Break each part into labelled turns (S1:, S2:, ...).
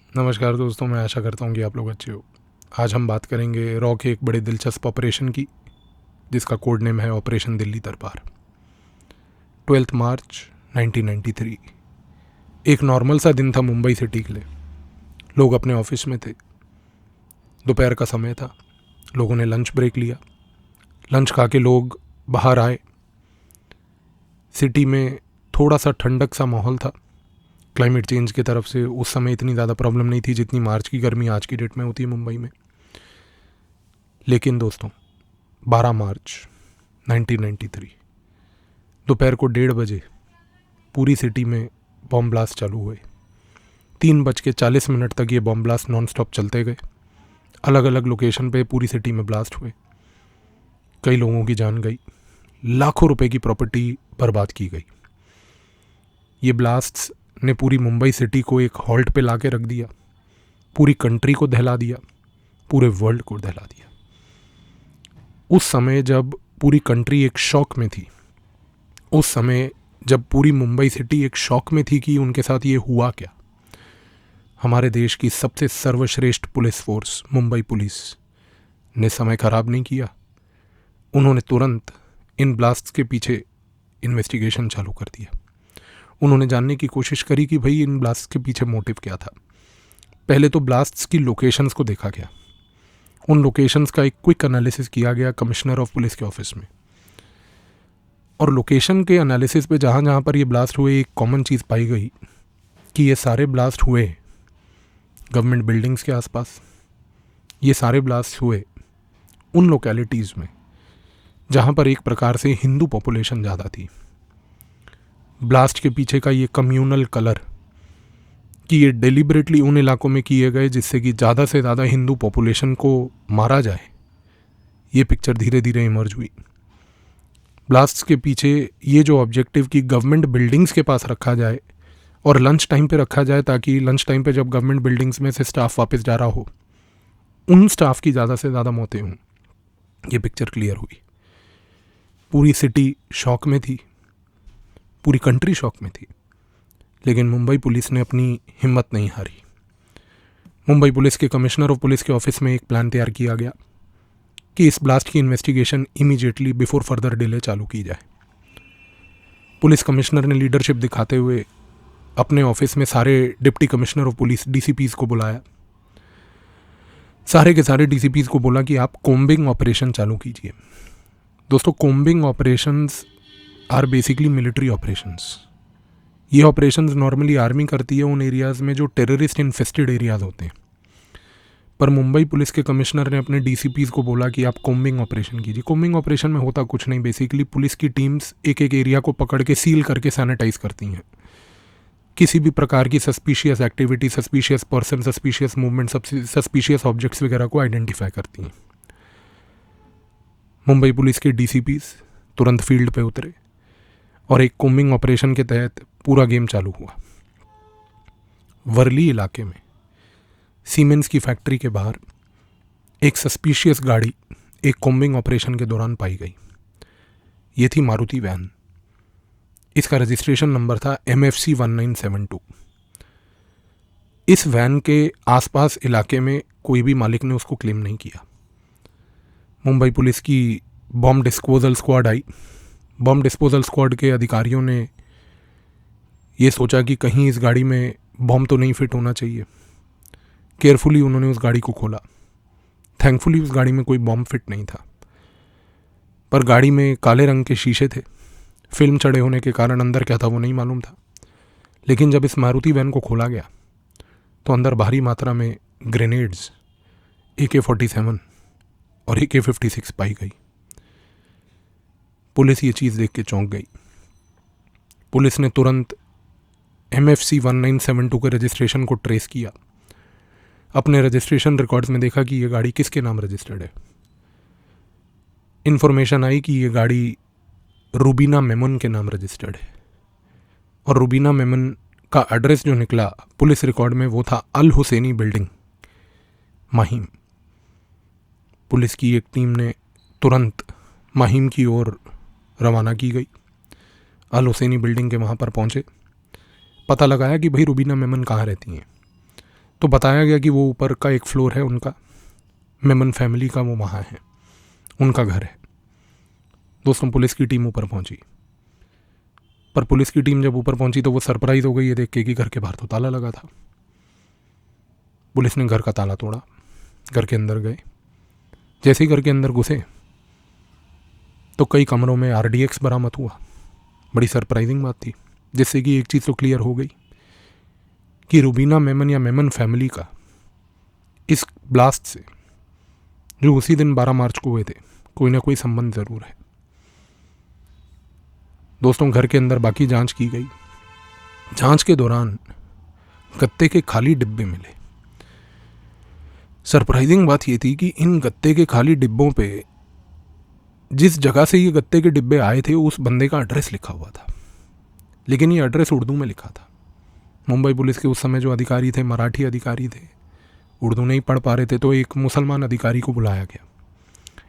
S1: नमस्कार दोस्तों, मैं आशा करता हूँ कि आप लोग अच्छे हो। आज हम बात करेंगे रॉ के एक बड़े दिलचस्प ऑपरेशन की, जिसका कोड नेम है ऑपरेशन दिल्ली दरबार। 12 मार्च 1993। एक नॉर्मल सा दिन था मुंबई सिटी के लिए। लोग अपने ऑफिस में थे। दोपहर का समय था। लोगों ने लंच ब्रेक लिया। लंच खा के लोग बाहर आए। सिटी में थोड़ा सा ठंडक सा माहौल था। क्लाइमेट चेंज की तरफ से उस समय इतनी ज़्यादा प्रॉब्लम नहीं थी जितनी मार्च की गर्मी आज की डेट में होती है मुंबई में। लेकिन दोस्तों, 12 मार्च 1993 दोपहर को 1:30 पूरी सिटी में बॉम्ब ब्लास्ट चालू हुए। 3:40 तक ये बॉम्ब ब्लास्ट नॉन स्टॉप चलते गए। अलग अलग लोकेशन पे पूरी सिटी में ब्लास्ट हुए। कई लोगों की जान गई। लाखों रुपए की प्रॉपर्टी बर्बाद की गई। ये ब्लास्ट्स ने पूरी मुंबई सिटी को एक हॉल्ट पे ला के रख दिया। पूरी कंट्री को दहला दिया। पूरे वर्ल्ड को दहला दिया। उस समय जब पूरी कंट्री एक शॉक में थी, उस समय जब पूरी मुंबई सिटी एक शॉक में थी कि उनके साथ ये हुआ क्या, हमारे देश की सबसे सर्वश्रेष्ठ पुलिस फोर्स मुंबई पुलिस ने समय खराब नहीं किया। उन्होंने तुरंत इन ब्लास्ट्स के पीछे इन्वेस्टिगेशन चालू कर दिया। उन्होंने जानने की कोशिश करी कि भाई इन ब्लास्ट्स के पीछे मोटिव क्या था। पहले तो ब्लास्ट्स की लोकेशंस को देखा गया। उन लोकेशंस का एक क्विक एनालिसिस किया गया कमिश्नर ऑफ पुलिस के ऑफिस में। और लोकेशन के एनालिसिस पे जहाँ जहाँ पर ये ब्लास्ट हुए, एक कॉमन चीज़ पाई गई कि ये सारे ब्लास्ट हुए गवर्नमेंट बिल्डिंग्स के आसपास। ये सारे ब्लास्ट हुए उन लोकेलिटीज़ में जहाँ पर एक प्रकार से हिंदू पॉपुलेशन ज़्यादा थी। ब्लास्ट के पीछे का ये कम्यूनल कलर कि ये डेलिबरेटली उन इलाकों में किए गए जिससे कि ज़्यादा से ज़्यादा हिंदू पॉपुलेशन को मारा जाए, ये पिक्चर धीरे धीरे इमर्ज हुई। ब्लास्ट्स के पीछे ये जो ऑब्जेक्टिव कि गवर्नमेंट बिल्डिंग्स के पास रखा जाए और लंच टाइम पे रखा जाए, ताकि लंच टाइम पे जब गवर्नमेंट बिल्डिंग्स में से स्टाफ वापस जा रहा हो, उन स्टाफ की ज़्यादा से ज़्यादा मौतें हों, ये पिक्चर क्लियर हुई। पूरी सिटी शॉक में थी। पूरी कंट्री शॉक में थी। लेकिन मुंबई पुलिस ने अपनी हिम्मत नहीं हारी। मुंबई पुलिस के कमिश्नर ऑफ पुलिस के ऑफिस में एक प्लान तैयार किया गया कि इस ब्लास्ट की investigation immediately before further delay चालू की जाए। पुलिस कमिश्नर ने लीडरशिप दिखाते हुए अपने ऑफिस में सारे डिप्टी कमिश्नर ऑफ पुलिस डीसीपीज को बुलाया। सारे के सारे डीसीपीज को बोला कि आप कोम्बिंग ऑपरेशन चालू कीजिए। दोस्तों, combing operations are basically military operations. ये ऑपरेशंस नॉर्मली आर्मी करती है उन एरियाज़ में जो टेररिस्ट इन्फेस्टेड एरियाज़ होते हैं। पर मुंबई पुलिस के कमिश्नर ने अपने डीसीपीज़ को बोला कि आप कोम्बिंग ऑपरेशन कीजिए। कोम्बिंग ऑपरेशन में होता कुछ नहीं, बेसिकली पुलिस की टीम्स एक एक एरिया को पकड़ के सील करके सैनिटाइज करती हैं। किसी भी प्रकार की suspicious activity, suspicious person, suspicious movement, suspicious objects वगैरह को आइडेंटिफाई करती हैं। मुंबई पुलिस के डीसीपीज़ तुरंत फील्ड पे उतरे और एक कोम्बिंग ऑपरेशन के तहत पूरा गेम चालू हुआ। वर्ली इलाके में सीमेंस की फैक्ट्री के बाहर एक सस्पिशियस गाड़ी एक कोम्बिंग ऑपरेशन के दौरान पाई गई। ये थी मारुति वैन। इसका रजिस्ट्रेशन नंबर था MFC 1972। इस वैन के आसपास इलाके में कोई भी मालिक ने उसको क्लेम नहीं किया। मुंबई पुलिस की बॉम्ब डिस्पोजल स्क्वाड आई। बॉम्ब डिस्पोजल स्क्वाड के अधिकारियों ने ये सोचा कि कहीं इस गाड़ी में बॉम्ब तो नहीं फिट होना चाहिए। केयरफुली उन्होंने उस गाड़ी को खोला। थैंकफुली उस गाड़ी में कोई बॉम्ब फिट नहीं था, पर गाड़ी में काले रंग के शीशे थे। फिल्म चढ़े होने के कारण अंदर क्या था वो नहीं मालूम था। लेकिन जब इस मारुति वैन को खोला गया तो अंदर भारी मात्रा में ग्रेनेड्स, AK-47 और AK-56 पाई गई। पुलिस ये चीज़ देख के चौंक गई। पुलिस ने तुरंत MFC 1972 के रजिस्ट्रेशन को ट्रेस किया। अपने रजिस्ट्रेशन रिकॉर्ड्स में देखा कि ये गाड़ी किसके नाम रजिस्टर्ड है। इन्फॉर्मेशन आई कि ये गाड़ी रूबीना मेमन के नाम रजिस्टर्ड है। और रूबीना मेमन का एड्रेस जो निकला पुलिस रिकॉर्ड में वो था अल हुसैनी बिल्डिंग, माहिम। पुलिस की एक टीम ने तुरंत माहिम की ओर रवाना की गई। अल हुसैनी बिल्डिंग के वहाँ पर पहुँचे। पता लगाया कि भाई रूबीना मेमन कहाँ रहती हैं। तो बताया गया कि वो ऊपर का एक फ्लोर है उनका, मेमन फैमिली का, वो वहाँ है, उनका घर है। दोस्तों पुलिस की टीम ऊपर पहुंची, पर पुलिस की टीम जब ऊपर पहुंची तो वो सरप्राइज हो गई ये देख के कि घर के बाहर तो ताला लगा था। पुलिस ने घर का ताला तोड़ा, घर के अंदर गए। जैसे ही घर के अंदर घुसे तो कई कमरों में RDX बरामद हुआ। बड़ी सरप्राइजिंग बात थी, जिससे कि एक चीज़ तो क्लियर हो गई कि रुबीना मेमन या मेमन फैमिली का इस ब्लास्ट से, जो उसी दिन 12 मार्च को हुए थे, कोई ना कोई संबंध ज़रूर है। दोस्तों घर के अंदर बाकी जांच की गई। जांच के दौरान गत्ते के खाली डिब्बे मिले। सरप्राइजिंग बात यह थी कि इन गत्ते के खाली डिब्बों पे जिस जगह से ये गत्ते के डिब्बे आए थे उस बंदे का एड्रेस लिखा हुआ था, लेकिन ये एड्रेस उर्दू में लिखा था। मुंबई पुलिस के उस समय जो अधिकारी थे, मराठी अधिकारी थे, उर्दू नहीं पढ़ पा रहे थे, तो एक मुसलमान अधिकारी को बुलाया गया।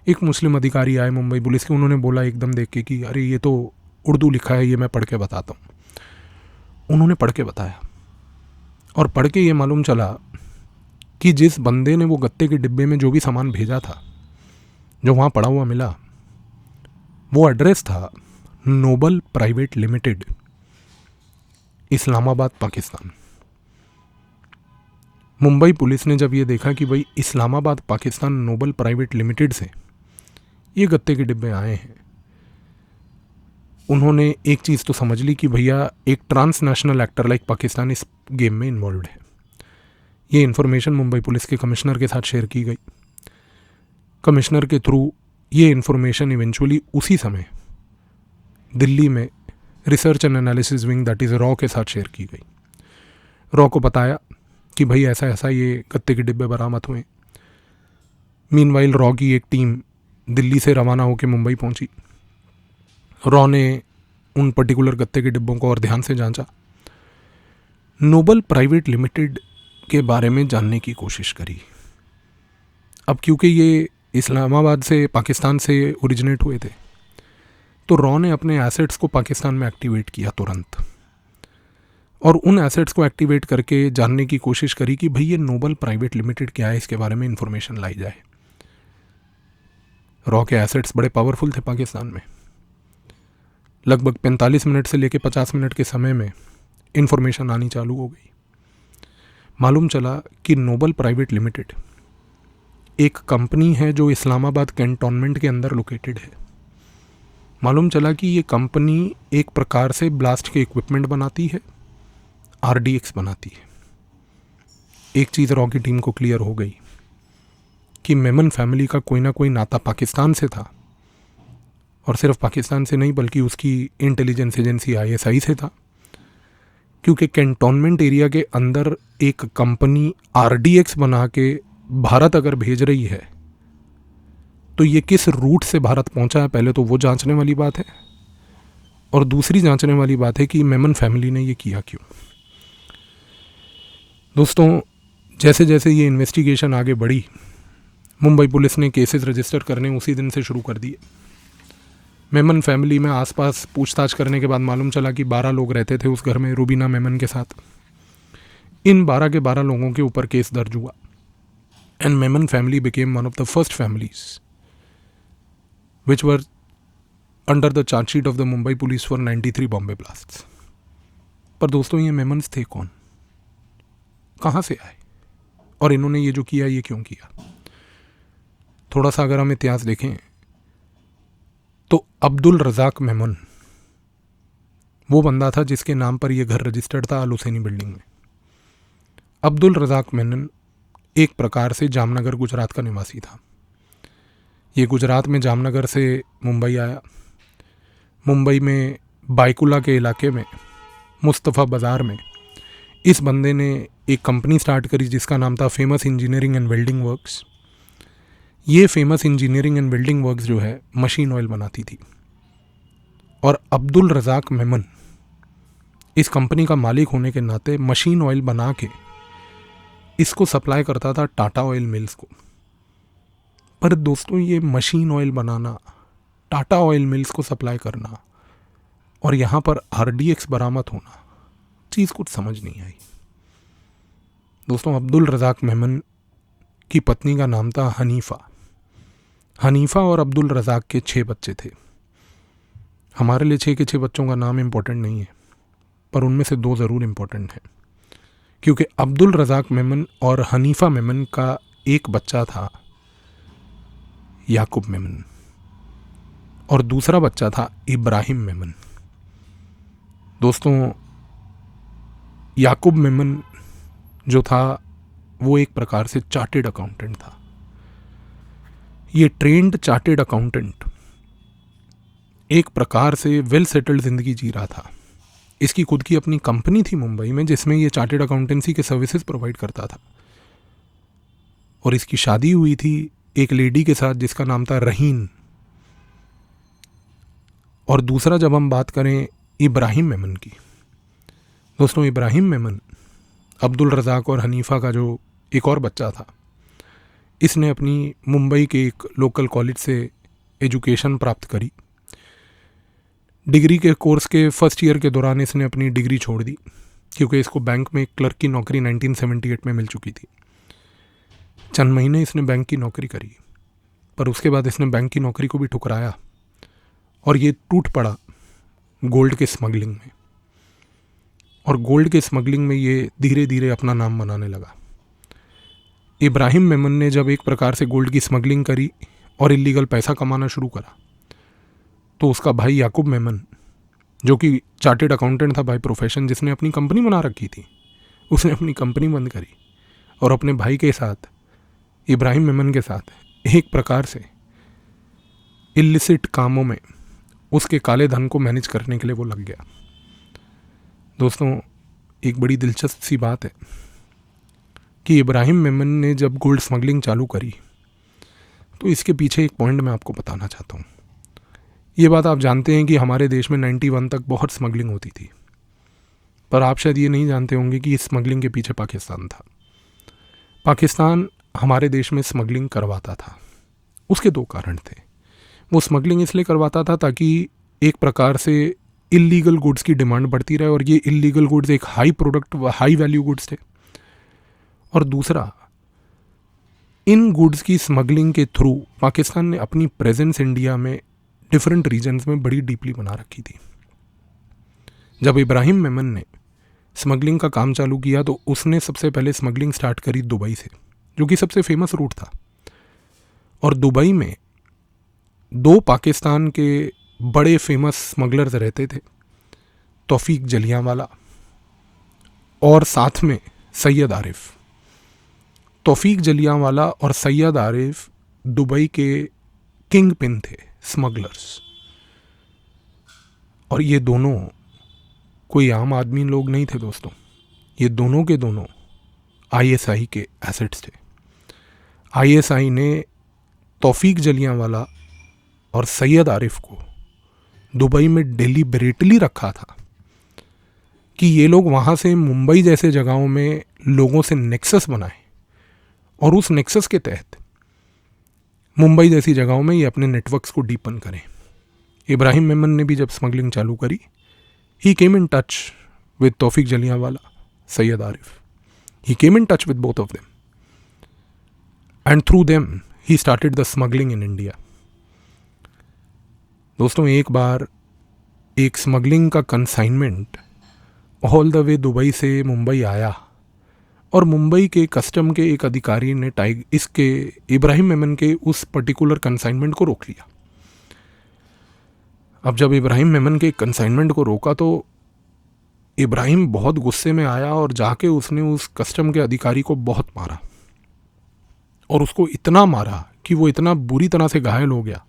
S1: एक मुस्लिम अधिकारी आए मुंबई पुलिस के, उन्होंने बोला एकदम देख के कि अरे ये तो उर्दू लिखा है, ये मैं पढ़ के बताता हूँ। उन्होंने पढ़ के बताया और पढ़ के ये मालूम चला कि जिस बंदे ने वो गत्ते के डिब्बे में जो भी सामान भेजा था, जो वहाँ पड़ा हुआ मिला, वो एड्रेस था Noble private limited, Islamabad, Pakistan. Mumbai police ने जब ये देखा कि भाई Islamabad, Pakistan, Noble private limited से ये गत्ते के डिब्बे आए हैं, उन्होंने एक चीज़ तो समझ ली कि भैया एक ट्रांसनेशनल एक्टर लाइक पाकिस्तान इस गेम में इन्वॉल्व है। ये इन्फॉर्मेशन मुंबई पुलिस के कमिश्नर के साथ शेयर की गई। कमिश्नर के थ्रू ये इन्फॉर्मेशन इवेंचुअली उसी समय दिल्ली में research and analysis wing, that is raw, के साथ शेयर की गई। रॉ को बताया कि भाई ऐसा ऐसा ये गत्ते के डिब्बे बरामद हुए। मीनवाइल रॉ की एक टीम दिल्ली से रवाना होकर मुंबई पहुंची। रॉ ने उन पर्टिकुलर गत्ते के डिब्बों को और ध्यान से जांचा, नोबल प्राइवेट लिमिटेड के बारे में जानने की कोशिश करी। अब क्योंकि ये इस्लामाबाद से, पाकिस्तान से ओरिजिनेट हुए थे, तो रॉ ने अपने एसेट्स को पाकिस्तान में एक्टिवेट किया तुरंत, और उन एसेट्स को एक्टिवेट करके जानने की कोशिश करी कि भाई ये नोबल प्राइवेट लिमिटेड क्या है, इसके बारे में इंफॉर्मेशन लाई जाए। रॉ के एसेट्स बड़े पावरफुल थे पाकिस्तान में। लगभग 45 मिनट से लेकर 50 मिनट के समय में इंफॉर्मेशन आनी चालू हो गई। मालूम चला कि नोबल प्राइवेट लिमिटेड एक कंपनी है जो इस्लामाबाद कैंटोनमेंट के अंदर लोकेटेड है। मालूम चला कि ये कंपनी एक प्रकार से ब्लास्ट के इक्विपमेंट बनाती है, RDX बनाती है। एक चीज़ रॉ की टीम को क्लियर हो गई कि मेमन फैमिली का कोई ना कोई नाता पाकिस्तान से था, और सिर्फ पाकिस्तान से नहीं बल्कि उसकी इंटेलिजेंस एजेंसी ISI से था, क्योंकि कैंटोनमेंट एरिया के अंदर एक कंपनी RDX बना के भारत अगर भेज रही है तो ये किस रूट से भारत पहुंचा है, पहले तो वो जांचने वाली बात है, और दूसरी जांचने वाली बात है कि मेमन फैमिली ने ये किया क्यों। दोस्तों जैसे जैसे ये इन्वेस्टिगेशन आगे बढ़ी, मुंबई पुलिस ने केसेस रजिस्टर करने उसी दिन से शुरू कर दिए। मेमन फैमिली में आसपास पूछताछ करने के बाद मालूम चला कि 12 लोग रहते थे उस घर में रुबीना मेमन के साथ। इन 12 के 12 लोगों के ऊपर केस दर्ज हुआ, and Memon family became one of the first families which were under the charge sheet of the Mumbai police for 93 Bombay blasts. पर दोस्तों ये मेमन्स थे कौन, कहाँ से आए, और इन्होंने ये जो किया ये क्यों किया। थोड़ा सा अगर हम इतिहास देखें तो अब्दुल रज़ाक मेमन वो बंदा था जिसके नाम पर यह घर रजिस्टर्ड था अल हुसैनी बिल्डिंग में। अब्दुल रज़ाक मेमन एक प्रकार से जामनगर गुजरात का निवासी था। ये गुजरात में जामनगर से मुंबई आया। मुंबई में बायकुला के इलाके में मुस्तफ़ा बाज़ार में इस बंदे ने एक कंपनी स्टार्ट करी जिसका नाम था famous engineering and welding works. ये famous engineering and welding works जो है मशीन ऑयल बनाती थी, और अब्दुल रज़ाक मेमन इस कंपनी का मालिक होने के नाते मशीन ऑयल बना के इसको सप्लाई करता था टाटा ऑयल मिल्स को। पर दोस्तों ये मशीन ऑयल बनाना, टाटा ऑयल मिल्स को सप्लाई करना, और यहाँ पर RDX बरामद होना, चीज़ कुछ समझ नहीं आई। दोस्तों, अब्दुल रज़ाक मेमन की पत्नी का नाम था हनीफ़ा। हनीफ़ा और अब्दुल रज़ाक के 6 बच्चे थे। हमारे लिए 6 के 6 बच्चों का नाम इम्पोर्टेंट नहीं है, पर उनमें से 2 ज़रूर इम्पोर्टेंट हैं, क्योंकि अब्दुल रज़ाक मेमन और हनीफ़ा मेमन का एक बच्चा था याकूब मेमन और दूसरा बच्चा था इब्राहिम मेमन। दोस्तों, याकूब मेमन जो था वो एक प्रकार से चार्टेड अकाउंटेंट था। ये ट्रेंड चार्टेड अकाउंटेंट एक प्रकार से वेल सेटल्ड ज़िंदगी जी रहा था। इसकी खुद की अपनी कंपनी थी मुंबई में, जिसमें ये चार्टेड अकाउंटेंसी के सर्विसेज प्रोवाइड करता था। और इसकी शादी हुई थी एक लेडी के साथ जिसका नाम था रहीन। और दूसरा, जब हम बात करें इब्राहिम मेमन की, दोस्तों इब्राहिम मेमन अब्दुल रज़ाक और हनीफ़ा का जो एक और बच्चा था, इसने अपनी मुंबई के एक लोकल कॉलेज से एजुकेशन प्राप्त करी। डिग्री के कोर्स के फर्स्ट ईयर के दौरान इसने अपनी डिग्री छोड़ दी, क्योंकि इसको बैंक में एक क्लर्क की नौकरी 1978 में मिल चुकी थी। चंद महीने इसने बैंक की नौकरी करी, पर उसके बाद इसने बैंक की नौकरी को भी ठुकराया और ये टूट पड़ा गोल्ड के स्मगलिंग में। और गोल्ड के स्मगलिंग में ये धीरे धीरे अपना नाम बनाने लगा। इब्राहिम मेमन ने जब एक प्रकार से गोल्ड की स्मगलिंग करी और इलीगल पैसा कमाना शुरू करा, तो उसका भाई याकूब मेमन, जो कि चार्टेड अकाउंटेंट था बाय प्रोफेशन, जिसने अपनी कंपनी बना रखी थी, उसने अपनी कंपनी बंद करी और अपने भाई के साथ, इब्राहिम मेमन के साथ एक प्रकार से इलिसिट कामों में उसके काले धन को मैनेज करने के लिए वो लग गया। दोस्तों, एक बड़ी दिलचस्प सी बात है कि इब्राहिम मेमन ने जब गोल्ड स्मगलिंग चालू करी, तो इसके पीछे एक पॉइंट मैं आपको बताना चाहता हूँ। ये बात आप जानते हैं कि हमारे देश में 91 तक बहुत स्मगलिंग होती थी, पर आप शायद ये नहीं जानते होंगे कि इस स्मगलिंग के पीछे पाकिस्तान था। पाकिस्तान हमारे देश में स्मगलिंग करवाता था। उसके 2 कारण थे। वो स्मगलिंग इसलिए करवाता था ताकि एक प्रकार से इलीगल गुड्स की डिमांड बढ़ती रहे, और ये इलीगल गुड्स एक हाई वैल्यू गुड्स थे। और दूसरा, इन गुड्स की स्मगलिंग के थ्रू पाकिस्तान ने अपनी प्रेजेंस इंडिया में डिफरेंट रीजन्स में बड़ी डीपली बना रखी थी। जब इब्राहिम मेमन ने स्मगलिंग का काम चालू किया, तो उसने सबसे पहले स्मगलिंग स्टार्ट करी दुबई से, जो कि सबसे फेमस रूट था। और दुबई में 2 पाकिस्तान के बड़े फेमस स्मगलर्स रहते थे, तौफीक जलियांवाला और साथ में सैयद आरिफ। तौफीक जलियांवाला और सैयद आरिफ दुबई के किंग पिन थे, स्मगलर्स। और ये दोनों कोई आम आदमी लोग नहीं थे दोस्तों। ये दोनों के दोनों आईएसआई के एसेट्स थे। आईएसआई ने तौफीक जलियांवाला और सैयद आरिफ को दुबई में डेलिबरेटली रखा था कि ये लोग वहाँ से मुंबई जैसे जगहों में लोगों से नेक्सस बनाएं, और उस नेक्सस के तहत मुंबई जैसी जगहों में ये अपने नेटवर्क्स को डीपन करें। इब्राहिम मेमन ने भी जब स्मगलिंग चालू करी, he came in touch with Taufiq Jalianwala, Syed Arif. He came in touch with both of them, and through them he started the smuggling in India. दोस्तों, एक बार एक स्मगलिंग का consignment all the way Dubai से मुंबई आया, और मुंबई के कस्टम के एक अधिकारी ने इसके इब्राहिम मेमन के उस पर्टिकुलर कंसाइनमेंट को रोक लिया। अब जब इब्राहिम मेमन के कंसाइनमेंट को रोका, तो इब्राहिम बहुत गुस्से में आया और जाके उसने उस कस्टम के अधिकारी को बहुत मारा, और उसको इतना मारा कि वो इतना बुरी तरह से घायल हो गया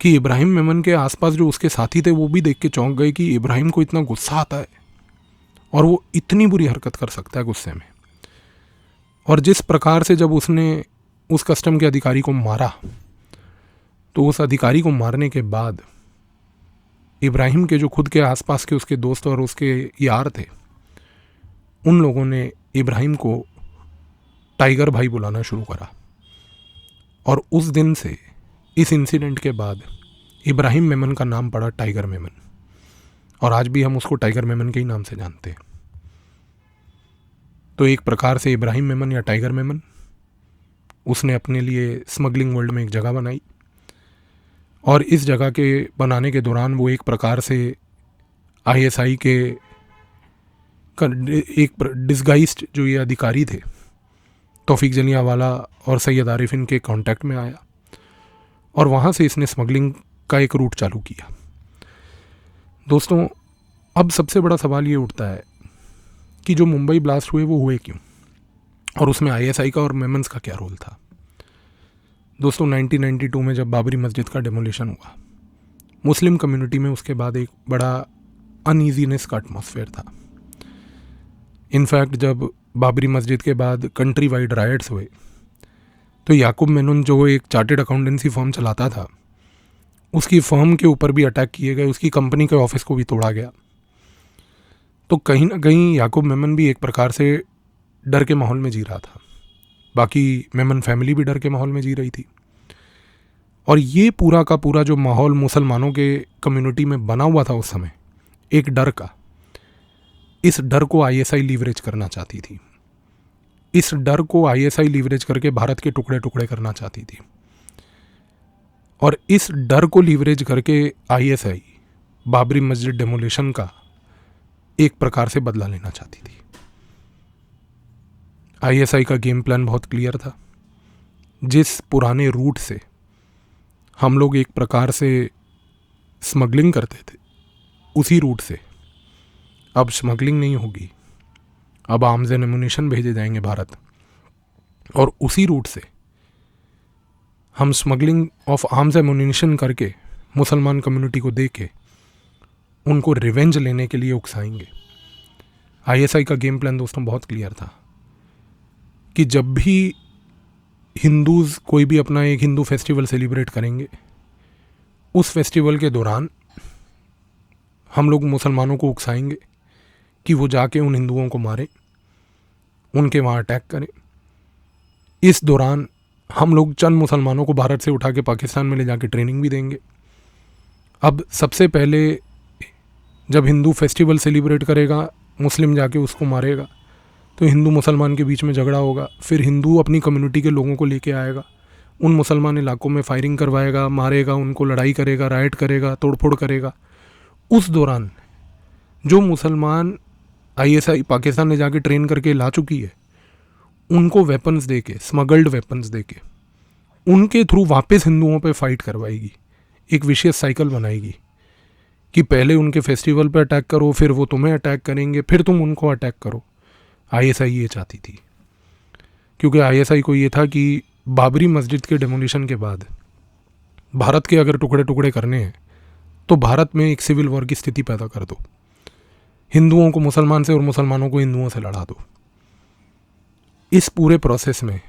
S1: कि इब्राहिम मेमन के आसपास जो उसके साथी थे वो भी देख के चौंक गए कि इब्राहिम को इतना गुस्सा आता है और वो इतनी बुरी हरकत कर सकता है गुस्से में। और जिस प्रकार से जब उसने उस कस्टम के अधिकारी को मारा, तो उस अधिकारी को मारने के बाद इब्राहिम के जो खुद के आसपास के उसके दोस्त और उसके यार थे, उन लोगों ने इब्राहिम को टाइगर भाई बुलाना शुरू करा। और उस दिन से, इस इंसिडेंट के बाद, इब्राहिम मेमन का नाम पड़ा टाइगर मेमन, और आज भी हम उसको टाइगर मेमन के ही नाम से जानते हैं। तो एक प्रकार से इब्राहिम मेमन या टाइगर मेमन, उसने अपने लिए स्मगलिंग वर्ल्ड में एक जगह बनाई, और इस जगह के बनाने के दौरान वो एक प्रकार से आईएसआई के एक डिस्गाइज्ड जो ये अधिकारी थे, तौफीक जलियांवाला और सैयद आरिफ, इनके कांटेक्ट में आया और वहाँ से इसने स्मगलिंग का एक रूट चालू किया। दोस्तों, अब सबसे बड़ा सवाल ये उठता है कि जो मुंबई ब्लास्ट हुए वो हुए क्यों, और उसमें आईएसआई का और मेमन्स का क्या रोल था। दोस्तों, 1992 में जब बाबरी मस्जिद का डेमोलिशन हुआ, मुस्लिम कम्युनिटी में उसके बाद एक बड़ा अनईजीनेस का एटमॉस्फेयर था। इनफैक्ट जब बाबरी मस्जिद के बाद कंट्री वाइड राइट्स हुए तो याकूब मेनन, जो एक चार्टेड अकाउंटेंसी फर्म चलाता था, उसकी फर्म के ऊपर भी अटैक किए गए, उसकी कंपनी के ऑफिस को भी तोड़ा गया। तो कहीं ना कहीं याकूब मेमन भी एक प्रकार से डर के माहौल में जी रहा था, बाकी मेमन फैमिली भी डर के माहौल में जी रही थी। और ये पूरा का पूरा जो माहौल मुसलमानों के कम्युनिटी में बना हुआ था उस समय, एक डर का, इस डर को आईएसआई लीवरेज करना चाहती थी। इस डर को आईएसआई लीवरेज करके भारत के टुकड़े टुकड़े करना चाहती थी, और इस डर को लीवरेज करके आईएसआई बाबरी मस्जिद डेमोलिशन का एक प्रकार से बदला लेना चाहती थी। आईएसआई का गेम प्लान बहुत क्लियर था। जिस पुराने रूट से हम लोग एक प्रकार से स्मगलिंग करते थे, उसी रूट से अब स्मगलिंग नहीं होगी, अब आर्म्स एंड एमुनिशन भेजे जाएंगे भारत, और उसी रूट से हम smuggling of arms and ammunition करके मुसलमान कम्युनिटी को दे के उनको रिवेंज लेने के लिए उकसाएंगे। आईएसआई का गेम प्लान दोस्तों बहुत क्लियर था कि जब भी हिंदूज़ कोई भी अपना एक हिंदू फेस्टिवल सेलिब्रेट करेंगे, उस फेस्टिवल के दौरान हम लोग मुसलमानों को उकसाएंगे कि वो जाके उन हिंदुओं को मारें, उनके वहाँ अटैक करें। इस दौरान हम लोग चंद मुसलमानों को भारत से उठा के पाकिस्तान में ले जाके ट्रेनिंग भी देंगे। अब सबसे पहले जब हिंदू फेस्टिवल सेलिब्रेट करेगा, मुस्लिम जाके उसको मारेगा, तो हिंदू मुसलमान के बीच में झगड़ा होगा। फिर हिंदू अपनी कम्युनिटी के लोगों को लेके आएगा, उन मुसलमान इलाकों में फायरिंग करवाएगा, मारेगा, उनको लड़ाई करेगा, राइट करेगा, तोड़फोड़ करेगा। उस दौरान जो मुसलमान आईएसआई पाकिस्तान ने जाके ट्रेन करके ला चुकी है, उनको वेपन्स दे के, स्मगल्ड वेपन्स दे के, उनके थ्रू वापस हिंदुओं पे फाइट करवाएगी। एक विशेष साइकिल बनाएगी कि पहले उनके फेस्टिवल पे अटैक करो, फिर वो तुम्हें अटैक करेंगे, फिर तुम उनको अटैक करो। आईएसआई ये चाहती थी, क्योंकि आईएसआई को ये था कि बाबरी मस्जिद के डेमोलिशन के बाद भारत के अगर टुकड़े टुकड़े करने हैं तो भारत में एक सिविल वॉर की स्थिति पैदा कर दो, हिंदुओं को मुसलमान से और मुसलमानों को हिंदुओं से लड़ा दो। इस पूरे प्रोसेस में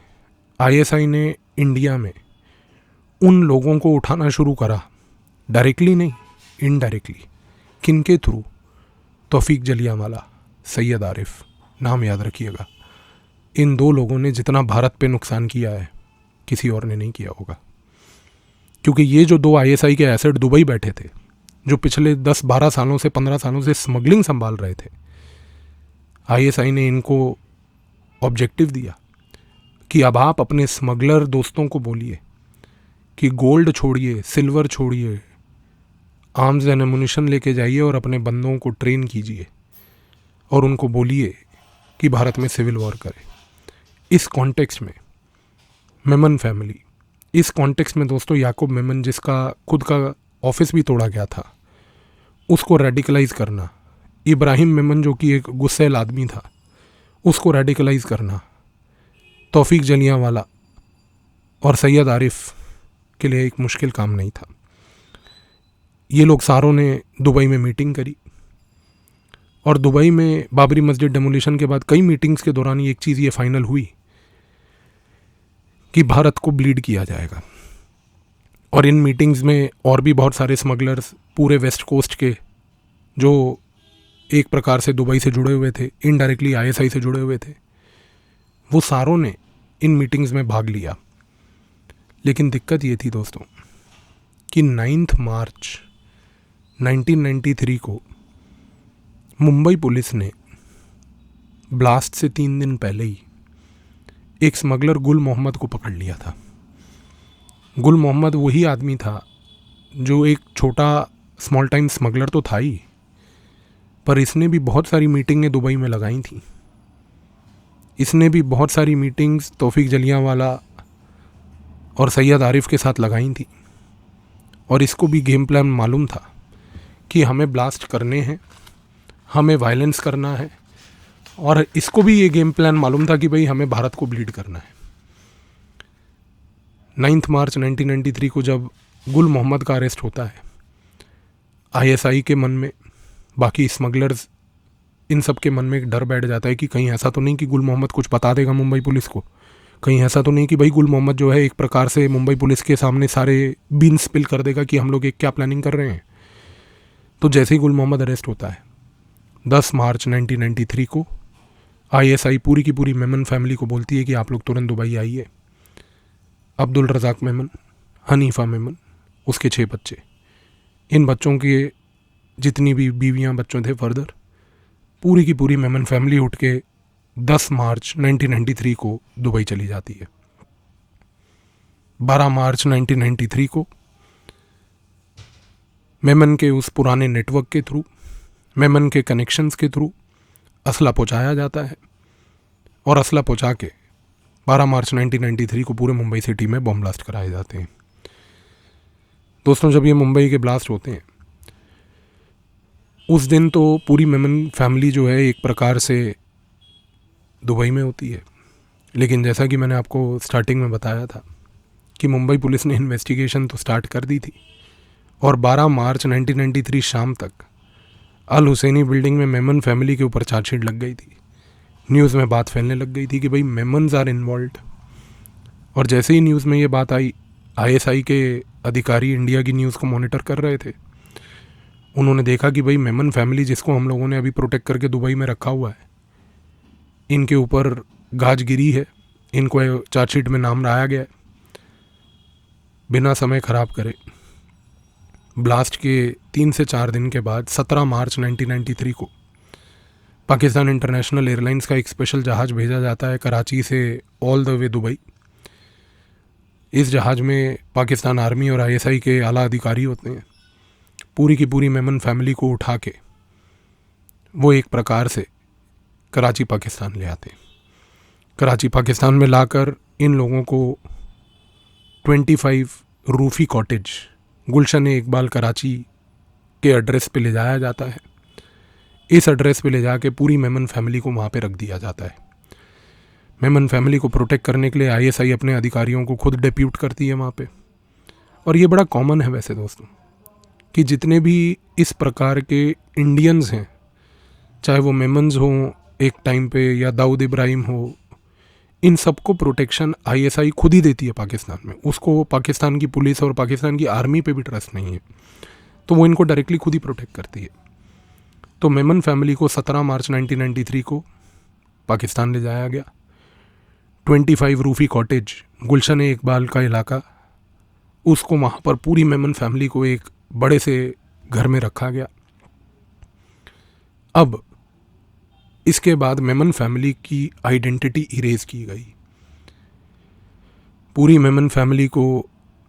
S1: आईएसआई ने इंडिया में उन लोगों को उठाना शुरू करा, डायरेक्टली नहीं, इनडायरेक्टली। किनके थ्रू? तौफीक जलियांवाला, सैयद आरिफ, नाम याद रखिएगा। इन दो लोगों ने जितना भारत पे नुकसान किया है, किसी और ने नहीं किया होगा। क्योंकि ये जो दो आईएसआई के एसेट दुबई बैठे थे, जो पिछले 10-12 सालों से 15 सालों से स्मगलिंग संभाल रहे थे, आईएसआई ने इनको ऑब्जेक्टिव दिया कि अब आप अपने स्मगलर दोस्तों को बोलिए कि गोल्ड छोड़िए, सिल्वर छोड़िए, आर्म्स एंड एमुनिशन लेके जाइए और अपने बंदों को ट्रेन कीजिए और उनको बोलिए कि भारत में सिविल वॉर करे। इस कॉन्टेक्स्ट में मेमन फैमिली, इस कॉन्टेक्स्ट में दोस्तों याकूब मेमन, जिसका खुद का ऑफिस भी तोड़ा गया था, उसको रेडिकलाइज करना, इब्राहिम मेमन जो कि एक गुस्सैल आदमी था, उसको रेडिकलाइज करना, तौफीक जलियांवाला और सैयद आरिफ के लिए एक मुश्किल काम नहीं था। ये लोग सारों ने दुबई में मीटिंग करी, और दुबई में बाबरी मस्जिद डेमोलिशन के बाद कई मीटिंग्स के दौरान एक चीज़ ये फाइनल हुई कि भारत को ब्लीड किया जाएगा। और इन मीटिंग्स में और भी बहुत सारे स्मगलर्स पूरे वेस्ट कोस्ट के, जो एक प्रकार से दुबई से जुड़े हुए थे, इनडायरेक्टली आईएसआई से जुड़े हुए थे, वो सारों ने इन मीटिंग्स में भाग लिया। लेकिन दिक्कत ये थी दोस्तों कि 9 मार्च 1993 को मुंबई पुलिस ने ब्लास्ट से 3 दिन पहले ही एक स्मगलर गुल मोहम्मद को पकड़ लिया था। गुल मोहम्मद वही आदमी था जो एक छोटा स्मॉल टाइम स्मगलर तो था ही, पर इसने भी बहुत सारी मीटिंगें दुबई में लगाई थी। इसने भी बहुत सारी मीटिंग्स तौफीक जलियांवाला और सैयद आरिफ के साथ लगाई थी, और इसको भी गेम प्लान मालूम था कि हमें ब्लास्ट करने हैं, हमें वायलेंस करना है, और इसको भी ये गेम प्लान मालूम था कि भाई हमें भारत को ब्लीड करना है। 9 मार्च 1993 को जब गुल मोहम्मद का अरेस्ट होता है, आईएसआई के मन में, बाकी स्मगलर्स, इन सब के मन में एक डर बैठ जाता है कि कहीं ऐसा तो नहीं कि गुल मोहम्मद कुछ बता देगा मुंबई पुलिस को, कहीं ऐसा तो नहीं कि भाई गुल मोहम्मद जो है एक प्रकार से मुंबई पुलिस के सामने सारे बीन स्पिल कर देगा कि हम लोग एक क्या प्लानिंग कर रहे हैं। तो जैसे ही गुल मोहम्मद अरेस्ट होता है 10 मार्च 1993 को, आईएसआई पूरी की पूरी मेमन फैमिली को बोलती है कि आप लोग तुरंत दुबई आइए। अब्दुल रज़ाक मेमन, हनीफा मेमन, उसके 6 बच्चे, इन बच्चों के जितनी भी बीवियां बच्चों थे फर्दर, पूरी की पूरी मेमन फैमिली उठ के 10 मार्च 1993 को दुबई चली जाती है। 12 मार्च 1993 को मेमन के उस पुराने नेटवर्क के थ्रू, मेमन के कनेक्शंस के थ्रू असला पहुंचाया जाता है, और असला पहुंचा के 12 मार्च 1993 को पूरे मुंबई सिटी में बॉम्ब ब्लास्ट कराए जाते हैं। दोस्तों, जब ये मुंबई के ब्लास्ट होते हैं उस दिन तो पूरी मेमन फैमिली जो है एक प्रकार से दुबई में होती है, लेकिन जैसा कि मैंने आपको स्टार्टिंग में बताया था कि मुंबई पुलिस ने इन्वेस्टिगेशन तो स्टार्ट कर दी थी, और 12 मार्च 1993 शाम तक अल हुसैनी बिल्डिंग में मेमन फैमिली के ऊपर चार्जशीट लग गई थी। न्यूज़ में बात फैलने लग गई थी कि भाई मेमन्स आर इन्वॉल्व्ड, और जैसे ही न्यूज़ में ये बात आई, आईएसआई के अधिकारी इंडिया की न्यूज़ को मॉनिटर कर रहे थे। उन्होंने देखा कि भाई मेमन फैमिली, जिसको हम लोगों ने अभी प्रोटेक्ट करके दुबई में रखा हुआ है, इनके ऊपर गाज गिरी है, इनको चार्जशीट में नाम लाया गया है। बिना समय ख़राब करे ब्लास्ट के 3 से 4 दिन के बाद 17 मार्च 1993 को पाकिस्तान इंटरनेशनल एयरलाइंस का एक स्पेशल जहाज़ भेजा जाता है कराची से ऑल द वे दुबई। इस जहाज़ में पाकिस्तान आर्मी और आईएसआई के आला अधिकारी होते हैं। पूरी की पूरी मेमन फैमिली को उठा के वो एक प्रकार से कराची पाकिस्तान ले आते हैं। कराची पाकिस्तान में लाकर इन लोगों को 25 रूफी कॉटेज, गुलशन इकबाल कराची के एड्रेस पे ले जाया जाता है। इस एड्रेस पे ले जाके पूरी मेमन फैमिली को वहाँ पे रख दिया जाता है। मेमन फैमिली को प्रोटेक्ट करने के लिए आईएसआई अपने अधिकारियों को खुद डिप्यूट करती है वहाँ पे। और ये बड़ा कॉमन है वैसे दोस्तों कि जितने भी इस प्रकार के इंडियंस हैं, चाहे वो मेमन्स हों एक टाइम पे या दाऊद इब्राहिम हो, इन सबको प्रोटेक्शन आईएसआई खुद ही देती है पाकिस्तान में। उसको पाकिस्तान की पुलिस और पाकिस्तान की आर्मी पे भी ट्रस्ट नहीं है, तो वो इनको डायरेक्टली खुद ही प्रोटेक्ट करती है। तो मेमन फैमिली को 17 मार्च 1993 को पाकिस्तान ले जाया गया। 25 रूफी कॉटेज, गुलशन इकबाल का इलाका, उसको वहाँ पर पूरी मेमन फैमिली को एक बड़े से घर में रखा गया। अब इसके बाद मेमन फैमिली की आइडेंटिटी इरेज की गई। पूरी मेमन फैमिली को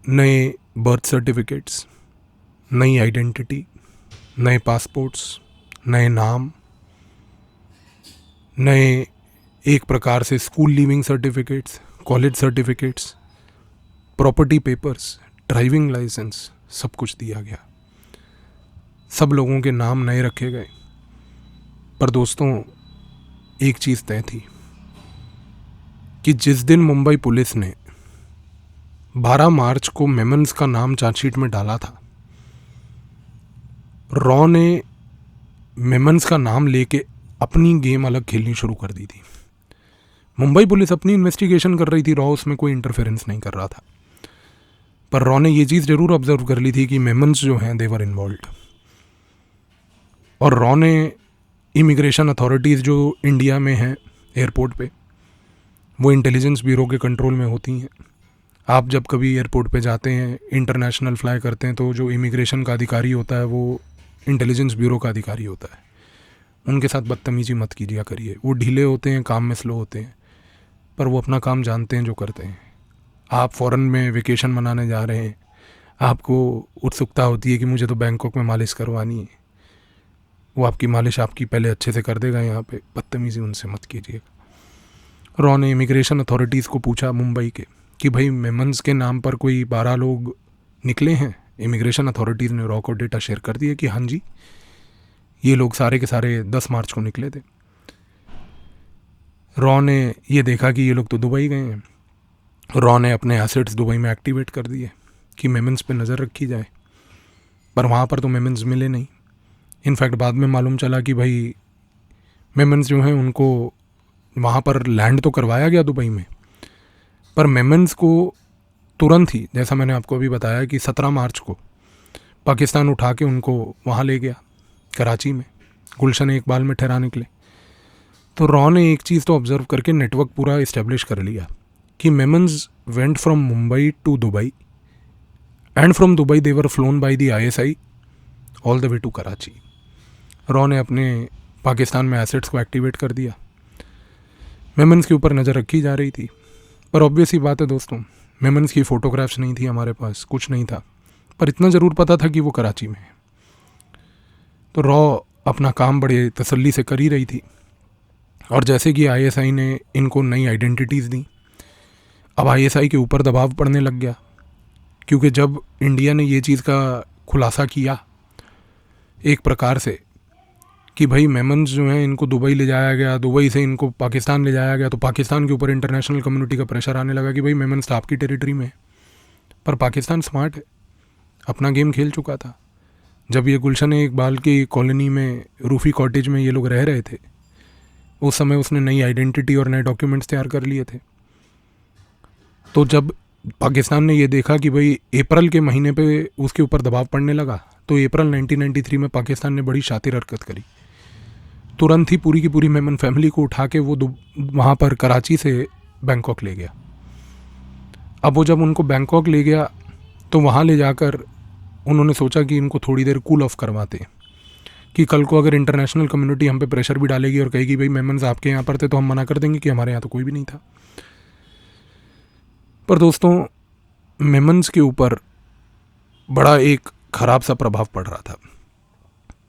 S1: नए बर्थ सर्टिफिकेट्स, नई आइडेंटिटी, नए पासपोर्ट्स, नए नाम, नए एक प्रकार से school leaving certificates, college certificates, property papers, driving licence, सब कुछ दिया गया। सब लोगों के नाम नए रखे गए। पर दोस्तों, एक चीज़ तय थी कि जिस दिन मुंबई पुलिस ने 12 मार्च को मेमन्स का नाम चार्जशीट में डाला था, रॉ ने मेमन्स का नाम लेके अपनी गेम अलग खेलनी शुरू कर दी थी। मुंबई पुलिस अपनी इन्वेस्टिगेशन कर रही थी, रॉ उसमें कोई इंटरफेरेंस नहीं कर रहा था। पर रॉ ने ये चीज़ ज़रूर ऑब्जर्व कर ली थी कि मेमन्स जो हैं देवर इन्वॉल्व्ड। और रॉ ने इमिग्रेशन अथॉरिटीज़ जो इंडिया में हैं एयरपोर्ट पे, वो इंटेलिजेंस ब्यूरो के कंट्रोल में होती हैं। आप जब कभी एयरपोर्ट पे जाते हैं, इंटरनेशनल फ्लाई करते हैं, तो जो इमिग्रेशन का अधिकारी होता है वो इंटेलिजेंस ब्यूरो का अधिकारी होता है। उनके साथ बदतमीजी मत कीजिए करिए। वो ढीले होते हैं, काम में स्लो होते हैं, पर वो अपना काम जानते हैं जो करते हैं। आप फ़ॉरेन में वेकेशन मनाने जा रहे हैं, आपको उत्सुकता होती है कि मुझे तो बैंकॉक में मालिश करवानी है, वो आपकी मालिश आपकी पहले अच्छे से कर देगा। यहाँ पे बदतमीजी उनसे मत कीजिएगा। रॉ ने इमिग्रेशन अथॉरिटीज़ को पूछा मुंबई के कि भाई मेमन्स के नाम पर कोई 12 लोग निकले हैं। इमिग्रेशन अथॉरिटीज़ ने रॉ को डेटा शेयर कर दिया कि हाँ जी, ये लोग सारे के सारे 10 मार्च को निकले थे। रॉ ने ये देखा कि ये लोग तो दुबई गए हैं। रॉ ने अपने एसेट्स दुबई में एक्टिवेट कर दिए कि मेमन्स पे नज़र रखी जाए, पर वहाँ पर तो मेमन्स मिले नहीं। इनफैक्ट बाद में मालूम चला कि भाई मेमन्स जो हैं उनको वहाँ पर लैंड तो करवाया गया दुबई में, पर मेमन्स को तुरंत ही, जैसा मैंने आपको अभी बताया कि 17 मार्च को पाकिस्तान उठा के उनको वहाँ ले गया कराची में, गुलशन इकबाल में ठहरा निकले। तो रॉ ने एक चीज़ तो ऑब्जर्व करके नेटवर्क पूरा इस्टेब्लिश कर लिया कि Memons went from Mumbai to Dubai and from Dubai they were flown by the ISI all the way to Karachi. रॉ ने अपने पाकिस्तान में एसेट्स को एक्टिवेट कर दिया। मेमन्स के ऊपर नज़र रखी जा रही थी, पर ऑब्वियस ही बात है दोस्तों, मेमन्स की फ़ोटोग्राफ्स नहीं थी हमारे पास, कुछ नहीं था, पर इतना ज़रूर पता था कि वो कराची में है। तो रॉ अपना काम बड़े तसल्ली से कर ही रही थी। और जैसे कि ISI ने इनको नई आइडेंटिटीज़ दी, अब ISI के ऊपर दबाव पड़ने लग गया, क्योंकि जब इंडिया ने ये चीज़ का खुलासा किया एक प्रकार से कि भाई मेमन्स जो हैं इनको दुबई ले जाया गया, दुबई से इनको पाकिस्तान ले जाया गया, तो पाकिस्तान के ऊपर इंटरनेशनल कम्युनिटी का प्रेशर आने लगा कि भाई मेमन्स तो आपकी टेरिटरी में है। पर पाकिस्तान स्मार्ट है, अपना गेम खेल चुका था। जब ये गुलशन इकबाल की कॉलोनी में रूफ़ी कॉटेज में ये लोग रह रहे थे, उस समय उसने नई आइडेंटिटी और नए डॉक्यूमेंट्स तैयार कर लिए थे। तो जब पाकिस्तान ने ये देखा कि भाई अप्रैल के महीने पे उसके ऊपर दबाव पड़ने लगा, तो अप्रैल 1993 में पाकिस्तान ने बड़ी शातिर हरकत करी। तुरंत ही पूरी की पूरी मेमन फैमिली को उठा के वो वहाँ पर कराची से बैंकॉक ले गया। अब वो जब उनको बैंकॉक ले गया तो वहाँ ले जाकर उन्होंने सोचा कि इनको थोड़ी देर कूल ऑफ करवाते हैं, कि कल को अगर इंटरनेशनल कम्युनिटी हम पे प्रेशर भी डालेगी और कहेगी भाई मेमन्स आपके यहाँ पर थे, तो हम मना कर देंगे कि हमारे यहाँ तो कोई भी नहीं था। पर दोस्तों, मेमन्स के ऊपर बड़ा एक ख़राब सा प्रभाव पड़ रहा था।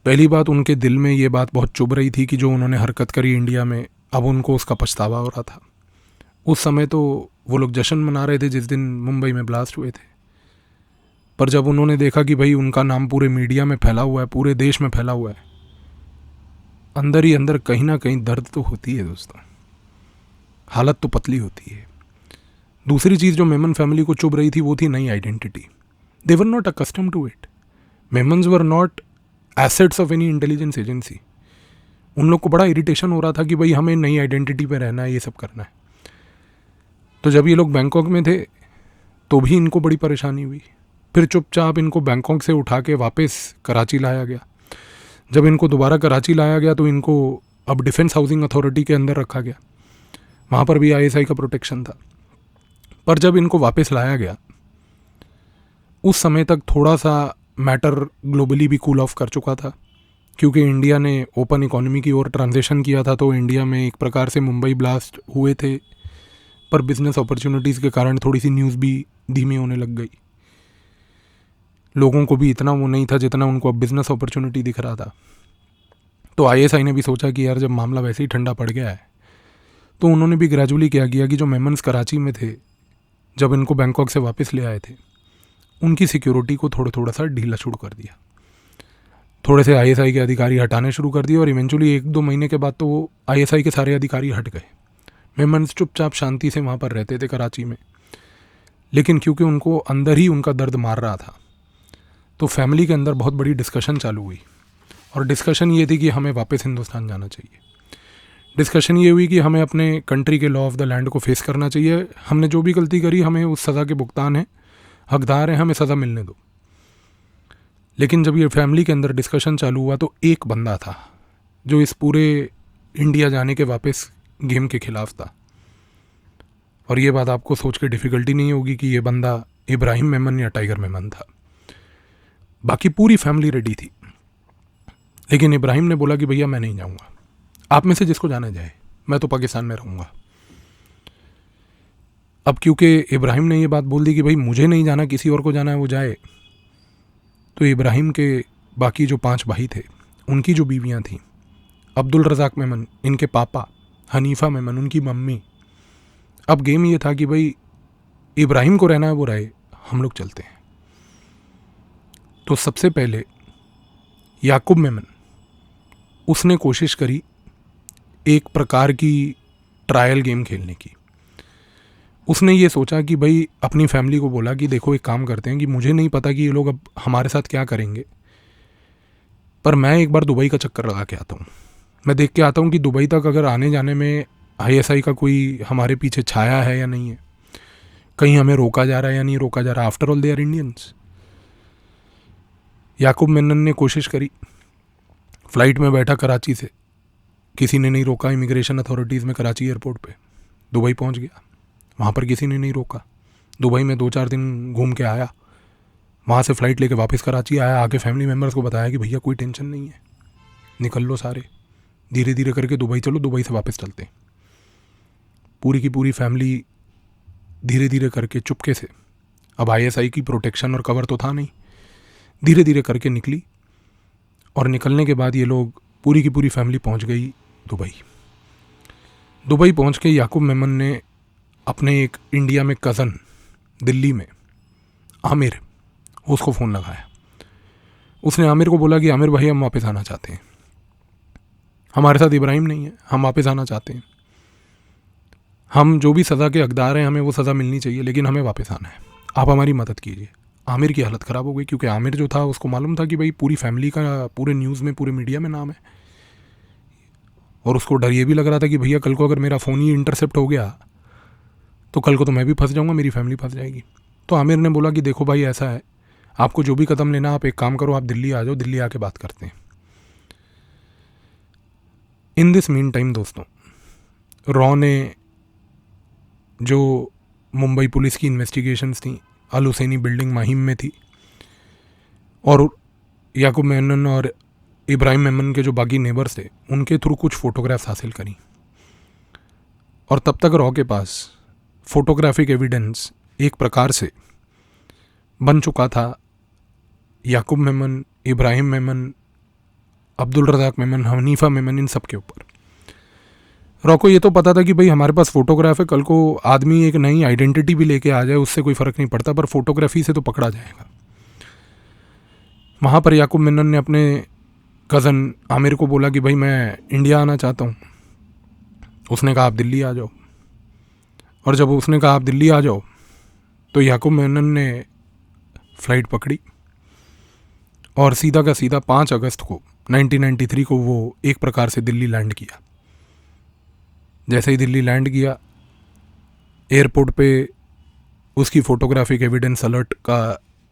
S1: पहली बात, उनके दिल में ये बात बहुत चुभ रही थी कि जो उन्होंने हरकत करी इंडिया में, अब उनको उसका पछतावा हो रहा था। उस समय तो वो लोग जश्न मना रहे थे जिस दिन मुंबई में ब्लास्ट हुए थे, पर जब उन्होंने देखा कि भाई उनका नाम पूरे मीडिया में फैला हुआ है, पूरे देश में फैला हुआ है, अंदर ही अंदर कहीं ना कहीं दर्द तो होती है दोस्तों, हालत तो पतली होती है। दूसरी चीज़ जो मेमन फैमिली को चुभ रही थी वो थी नई identity. They were not accustom to it. Memons were not assets of any intelligence agency. उन लोग को बड़ा इरिटेशन हो रहा था कि भाई हमें नई आइडेंटिटी पे रहना है, ये सब करना है। तो जब ये लोग बैंकॉक में थे तो भी इनको बड़ी परेशानी हुई। फिर चुपचाप इनको बैंकॉक से उठा के वापस कराची लाया गया। जब इनको दोबारा कराची लाया गया तो इनको अब डिफेंस हाउसिंग अथॉरिटी के अंदर रखा गया। वहाँ पर भी ISI का प्रोटेक्शन था। पर जब इनको वापस लाया गया, उस समय तक थोड़ा सा मैटर ग्लोबली भी कूल ऑफ कर चुका था, क्योंकि इंडिया ने ओपन इकोनॉमी की ओर ट्रांजिशन किया था। तो इंडिया में एक प्रकार से मुंबई ब्लास्ट हुए थे, पर बिजनेस अपॉर्चुनिटीज़ के कारण थोड़ी सी न्यूज़ भी धीमी होने लग गई। लोगों को भी इतना वो नहीं था जितना उनको अब बिज़नेस अपॉर्चुनिटी दिख रहा था। तो ISI ने भी सोचा कि यार जब मामला वैसे ही ठंडा पड़ गया है, तो उन्होंने भी ग्रेजुअली क्या किया कि जो मेमन्स कराची में थे, जब इनको बैंकॉक से वापस ले आए थे, उनकी सिक्योरिटी को थोड़ा सा ढीला शुरू कर दिया। थोड़े से ISI के अधिकारी हटाने शुरू कर दिए और इवेंचुअली 1-2 महीने के बाद तो वो ISI के सारे अधिकारी हट गए। मेमन्स चुपचाप शांति से वहाँ पर रहते थे कराची में। लेकिन क्योंकि उनको अंदर ही उनका दर्द मार रहा था, तो फैमिली के अंदर बहुत बड़ी डिस्कशन चालू हुई। और डिस्कशन ये थी कि हमें वापस हिंदुस्तान जाना चाहिए। डिस्कशन ये हुई कि हमें अपने कंट्री के लॉ ऑफ द लैंड को फेस करना चाहिए। हमने जो भी गलती करी, हमें उस सज़ा के भुगतान है, हकदार हैं, हमें सज़ा मिलने दो। लेकिन जब ये फैमिली के अंदर डिस्कशन चालू हुआ तो एक बंदा था जो इस पूरे इंडिया जाने के वापस गेम के खिलाफ था। और ये बात आपको सोच के डिफ़िकल्टी नहीं होगी कि ये बंदा इब्राहिम मेमन या टाइगर मेमन था। बाकी पूरी फैमिली रेडी थी। लेकिन इब्राहिम ने बोला कि भैया मैं नहीं जाऊँगा, आप में से जिसको जाना जाए, मैं तो पाकिस्तान में रहूँगा। अब क्योंकि इब्राहिम ने ये बात बोल दी कि भाई मुझे नहीं जाना, किसी और को जाना है वो जाए, तो इब्राहिम के बाकी जो 5 भाई थे, उनकी जो बीवियाँ थीं, अब्दुल रज़ाक मेमन इनके पापा, हनीफ़ा मेमन उनकी मम्मी, अब गेम ये था कि भाई इब्राहिम को रहना है वो रहे, हम लोग चलते हैं। तो सबसे पहले याकूब मेमन उसने कोशिश करी एक प्रकार की ट्रायल गेम खेलने की। उसने ये सोचा कि भाई अपनी फैमिली को बोला कि देखो एक काम करते हैं कि मुझे नहीं पता कि ये लोग अब हमारे साथ क्या करेंगे, पर मैं एक बार दुबई का चक्कर लगा के आता हूँ, मैं देख के आता हूँ कि दुबई तक अगर आने जाने में ISI का कोई हमारे पीछे छाया है या नहीं है, कहीं हमें रोका जा रहा है या नहीं रोका जा रहा। After all they are Indians. Yakub Menon ने कोशिश करी, फ़्लाइट में बैठा कराची से, किसी ने नहीं रोका, इमिग्रेशन अथॉरिटीज़ में कराची एयरपोर्ट पे, दुबई पहुंच गया, वहाँ पर किसी ने नहीं रोका। दुबई में 2-4 दिन घूम के आया, वहाँ से फ़्लाइट लेके वापस कराची आया, आके फैमिली मेम्बर्स को बताया कि भैया कोई टेंशन नहीं है, निकल लो सारे, धीरे धीरे करके दुबई चलो, दुबई से वापस चलते हैं। पूरी की पूरी फैमिली धीरे धीरे करके चुपके से, अब ISI की प्रोटेक्शन और कवर तो था नहीं, धीरे धीरे करके निकली। और निकलने के बाद ये लोग पूरी की पूरी फैमिली पहुंच गई दुबई। दुबई पहुंच के याकूब मेमन ने अपने एक इंडिया में कज़न दिल्ली में आमिर, उसको फ़ोन लगाया। उसने आमिर को बोला कि आमिर भाई हम वापस आना चाहते हैं, हमारे साथ इब्राहिम नहीं है, हम वापस आना चाहते हैं, हम जो भी सज़ा के हकदार हैं हमें वो सज़ा मिलनी चाहिए, लेकिन हमें वापस आना है, आप हमारी मदद कीजिए। आमिर की हालत ख़राब हो गई, क्योंकि आमिर जो था उसको मालूम था कि भाई पूरी फैमिली का पूरे न्यूज़ में, पूरे मीडिया में नाम है, और उसको डर ये भी लग रहा था कि भैया कल को अगर मेरा फ़ोन ही इंटरसेप्ट हो गया तो कल को तो मैं भी फंस जाऊंगा, मेरी फैमिली फंस जाएगी। तो आमिर ने बोला कि देखो भाई ऐसा है, आपको जो भी कदम लेना, आप एक काम करो, आप दिल्ली आ जाओ, दिल्ली आके बात करते हैं। इन दिस मीन टाइम दोस्तों, रॉ ने जो मुंबई पुलिस की इन्वेस्टिगेशंस थी, अल हुसैनी बिल्डिंग माहिम में थी, और याकूब मेनन और इब्राहिम मेमन के जो बाकी नेबर्स थे उनके थ्रू कुछ फ़ोटोग्राफ्स हासिल करी, और तब तक रॉ के पास फ़ोटोग्राफिक एविडेंस एक प्रकार से बन चुका था याकूब मेमन, इब्राहिम मेमन, अब्दुल रज़ाक मेमन, हनीफ़ा मेमन, इन सब के ऊपर। रॉ को ये तो पता था कि भाई हमारे पास फ़ोटोग्राफ है, कल को आदमी एक नई आइडेंटिटी भी लेके आ जाए उससे कोई फ़र्क नहीं पड़ता, पर फोटोग्राफी से तो पकड़ा जाएगा। वहाँ पर याकूब मेनन ने अपने कज़न आमिर को बोला कि भाई मैं इंडिया आना चाहता हूँ। उसने कहा आप दिल्ली आ जाओ, और जब उसने कहा आप दिल्ली आ जाओ तो याकूब मेनन ने फ़्लाइट पकड़ी और सीधा का सीधा 5 अगस्त को 1993 को वो एक प्रकार से दिल्ली लैंड किया। जैसे ही दिल्ली लैंड किया, एयरपोर्ट पे उसकी फ़ोटोग्राफिक एविडेंस अलर्ट का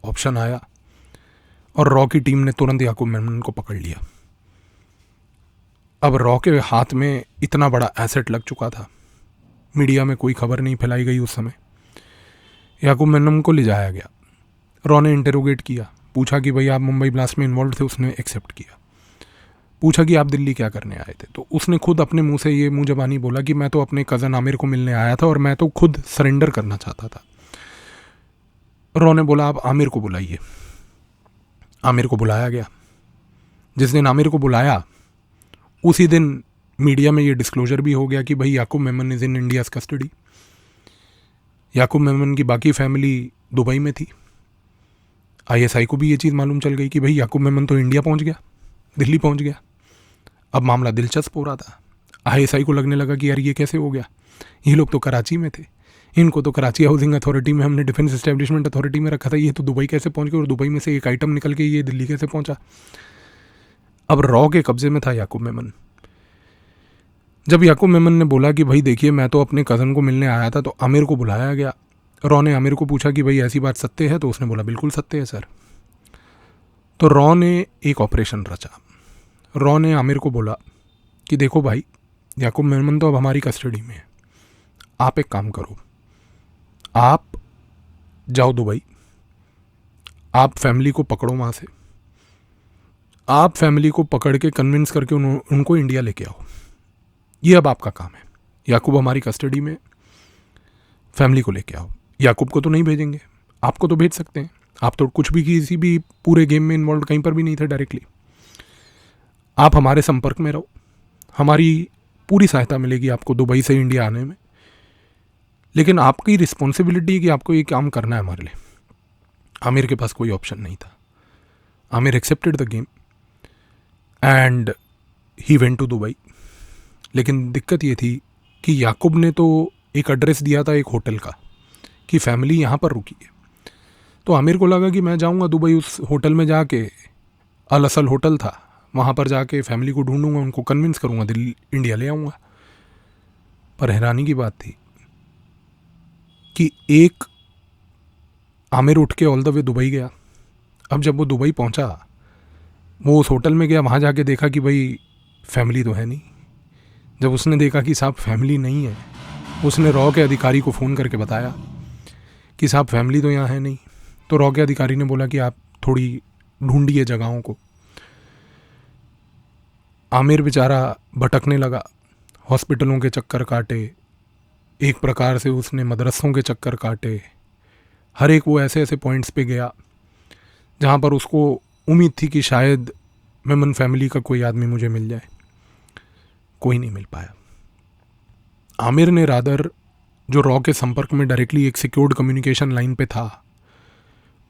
S1: ऑप्शन आया और रॉ की टीम ने तुरंत याकूब मेमन को पकड़ लिया। अब रॉ के हाथ में इतना बड़ा एसेट लग चुका था, मीडिया में कोई खबर नहीं फैलाई गई उस समय। याकूब मेमन को ले जाया गया, रॉ ने इंटरोगेट किया, पूछा कि भाई आप मुंबई ब्लास्ट में इन्वॉल्व थे, उसने एक्सेप्ट किया। पूछा कि आप दिल्ली क्या करने आए थे, तो उसने खुद अपने मुंह से ये मुंह ज़बानी बोला कि मैं तो अपने कज़न आमिर को मिलने आया था और मैं तो खुद सरेंडर करना चाहता था। रॉ ने बोला आप आमिर को बुलाइए। आमिर को बुलाया गया। जिस दिन आमिर को बुलाया उसी दिन मीडिया में ये डिस्क्लोजर भी हो गया कि भाई Yakub Memon is in India's custody. Yakub Memon की बाकी फैमिली दुबई में थी। ISI को भी ये चीज़ मालूम चल गई कि भाई याकूब मेमन तो इंडिया पहुंच गया, दिल्ली पहुंच गया। अब मामला दिलचस्प हो रहा था। ISI को लगने लगा कि यार ये कैसे हो गया, ये लोग तो कराची में थे, इनको तो कराची हाउसिंग अथॉरिटी में हमने डिफेंस एस्टेब्लिशमेंट अथॉरिटी में रखा था, ये तो दुबई कैसे पहुंच गए, और दुबई में से एक आइटम निकल के ये दिल्ली कैसे पहुंचा। अब रॉ के कब्जे में था याकूब मेमन। जब याकूब मेमन ने बोला कि भाई देखिए मैं तो अपने कज़न को मिलने आया था, तो आमिर को बुलाया गया। रॉ ने आमिर को पूछा कि भाई ऐसी बात सत्य है, तो उसने बोला बिल्कुल सत्य है सर। तो रॉ ने एक ऑपरेशन रचा। रॉ ने आमिर को बोला कि देखो भाई याकूब मेमन तो अब हमारी कस्टडी में है, आप एक काम करो, आप जाओ दुबई, आप फैमिली को पकड़ो वहाँ से, आप फैमिली को पकड़ के कन्विंस करके उनको इंडिया लेके आओ। ये अब आपका काम है। याकूब हमारी कस्टडी में, फैमिली को लेके आओ। याकूब को तो नहीं भेजेंगे, आपको तो भेज सकते हैं। आप तो कुछ भी किसी भी पूरे गेम में इन्वॉल्व कहीं पर भी नहीं थे डायरेक्टली। आप हमारे संपर्क में रहो, हमारी पूरी सहायता मिलेगी आपको दुबई से इंडिया आने में। लेकिन आपकी रिस्पॉन्सिबिलिटी है कि आपको ये काम करना है हमारे लिए। आमिर के पास कोई ऑप्शन नहीं था। Aamir accepted the game and he went to Dubai. लेकिन दिक्कत ये थी कि याकूब ने तो एक एड्रेस दिया था एक होटल का कि फैमिली यहाँ पर रुकी है। तो आमिर को लगा कि मैं जाऊँगा दुबई, उस होटल में जाके, अल असल होटल था, वहाँ पर जाके फैमिली को ढूंढूंगा, उनको कन्विंस करूँगा, दिल्ली इंडिया ले आऊँगा। पर हैरानी की बात थी कि एक आमिर उठ के ऑल द वे दुबई गया। अब जब वो दुबई पहुँचा, वो उस होटल में गया, वहाँ जाके देखा कि भाई फैमिली तो है नहीं। जब उसने देखा कि साहब फैमिली नहीं है, उसने रॉ के अधिकारी को फ़ोन करके बताया कि साहब फैमिली तो यहाँ है नहीं। तो रॉ के अधिकारी ने बोला कि आप थोड़ी ढूंढिए जगहों को। आमिर बेचारा भटकने लगा, हॉस्पिटलों के चक्कर काटे, एक प्रकार से उसने मदरसों के चक्कर काटे। हर एक वो ऐसे ऐसे पॉइंट्स पे गया जहाँ पर उसको उम्मीद थी कि शायद मेमन फैमिली का कोई आदमी मुझे मिल जाए। कोई नहीं मिल पाया। आमिर ने रादर, जो रॉ के संपर्क में डायरेक्टली एक सिक्योर्ड कम्युनिकेशन लाइन पे था,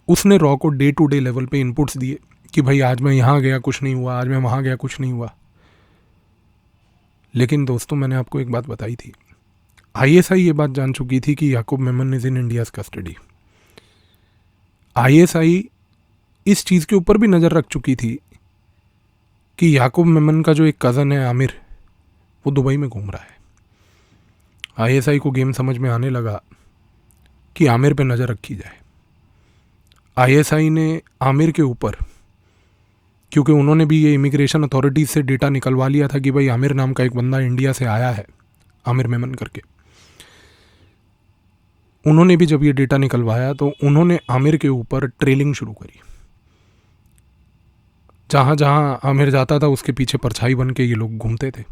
S1: उसने रॉ को डे टू डे लेवल पे इनपुट्स दिए कि भाई आज मैं यहाँ गया कुछ नहीं हुआ, आज मैं वहाँ गया कुछ नहीं हुआ। लेकिन दोस्तों, मैंने आपको एक बात बताई थी, आईएसआई ये बात जान चुकी थी कि Yakub Memon is in India's custody. ISI इस चीज़ के ऊपर भी नज़र रख चुकी थी कि याकूब मेमन का जो एक कज़न है आमिर, वो दुबई में घूम रहा है। आईएसआई को गेम समझ में आने लगा कि आमिर पे नज़र रखी जाए। आईएसआई ने आमिर के ऊपर, क्योंकि उन्होंने भी ये इमिग्रेशन अथॉरिटीज़ से डेटा निकलवा लिया था कि भाई आमिर नाम का एक बंदा इंडिया से आया है, आमिर मेमन करके। उन्होंने भी जब ये डेटा निकलवाया तो उन्होंने आमिर के ऊपर ट्रेलिंग शुरू करी। जहाँ जहाँ आमिर जाता था उसके पीछे परछाई बन के ये लोग घूमते थे।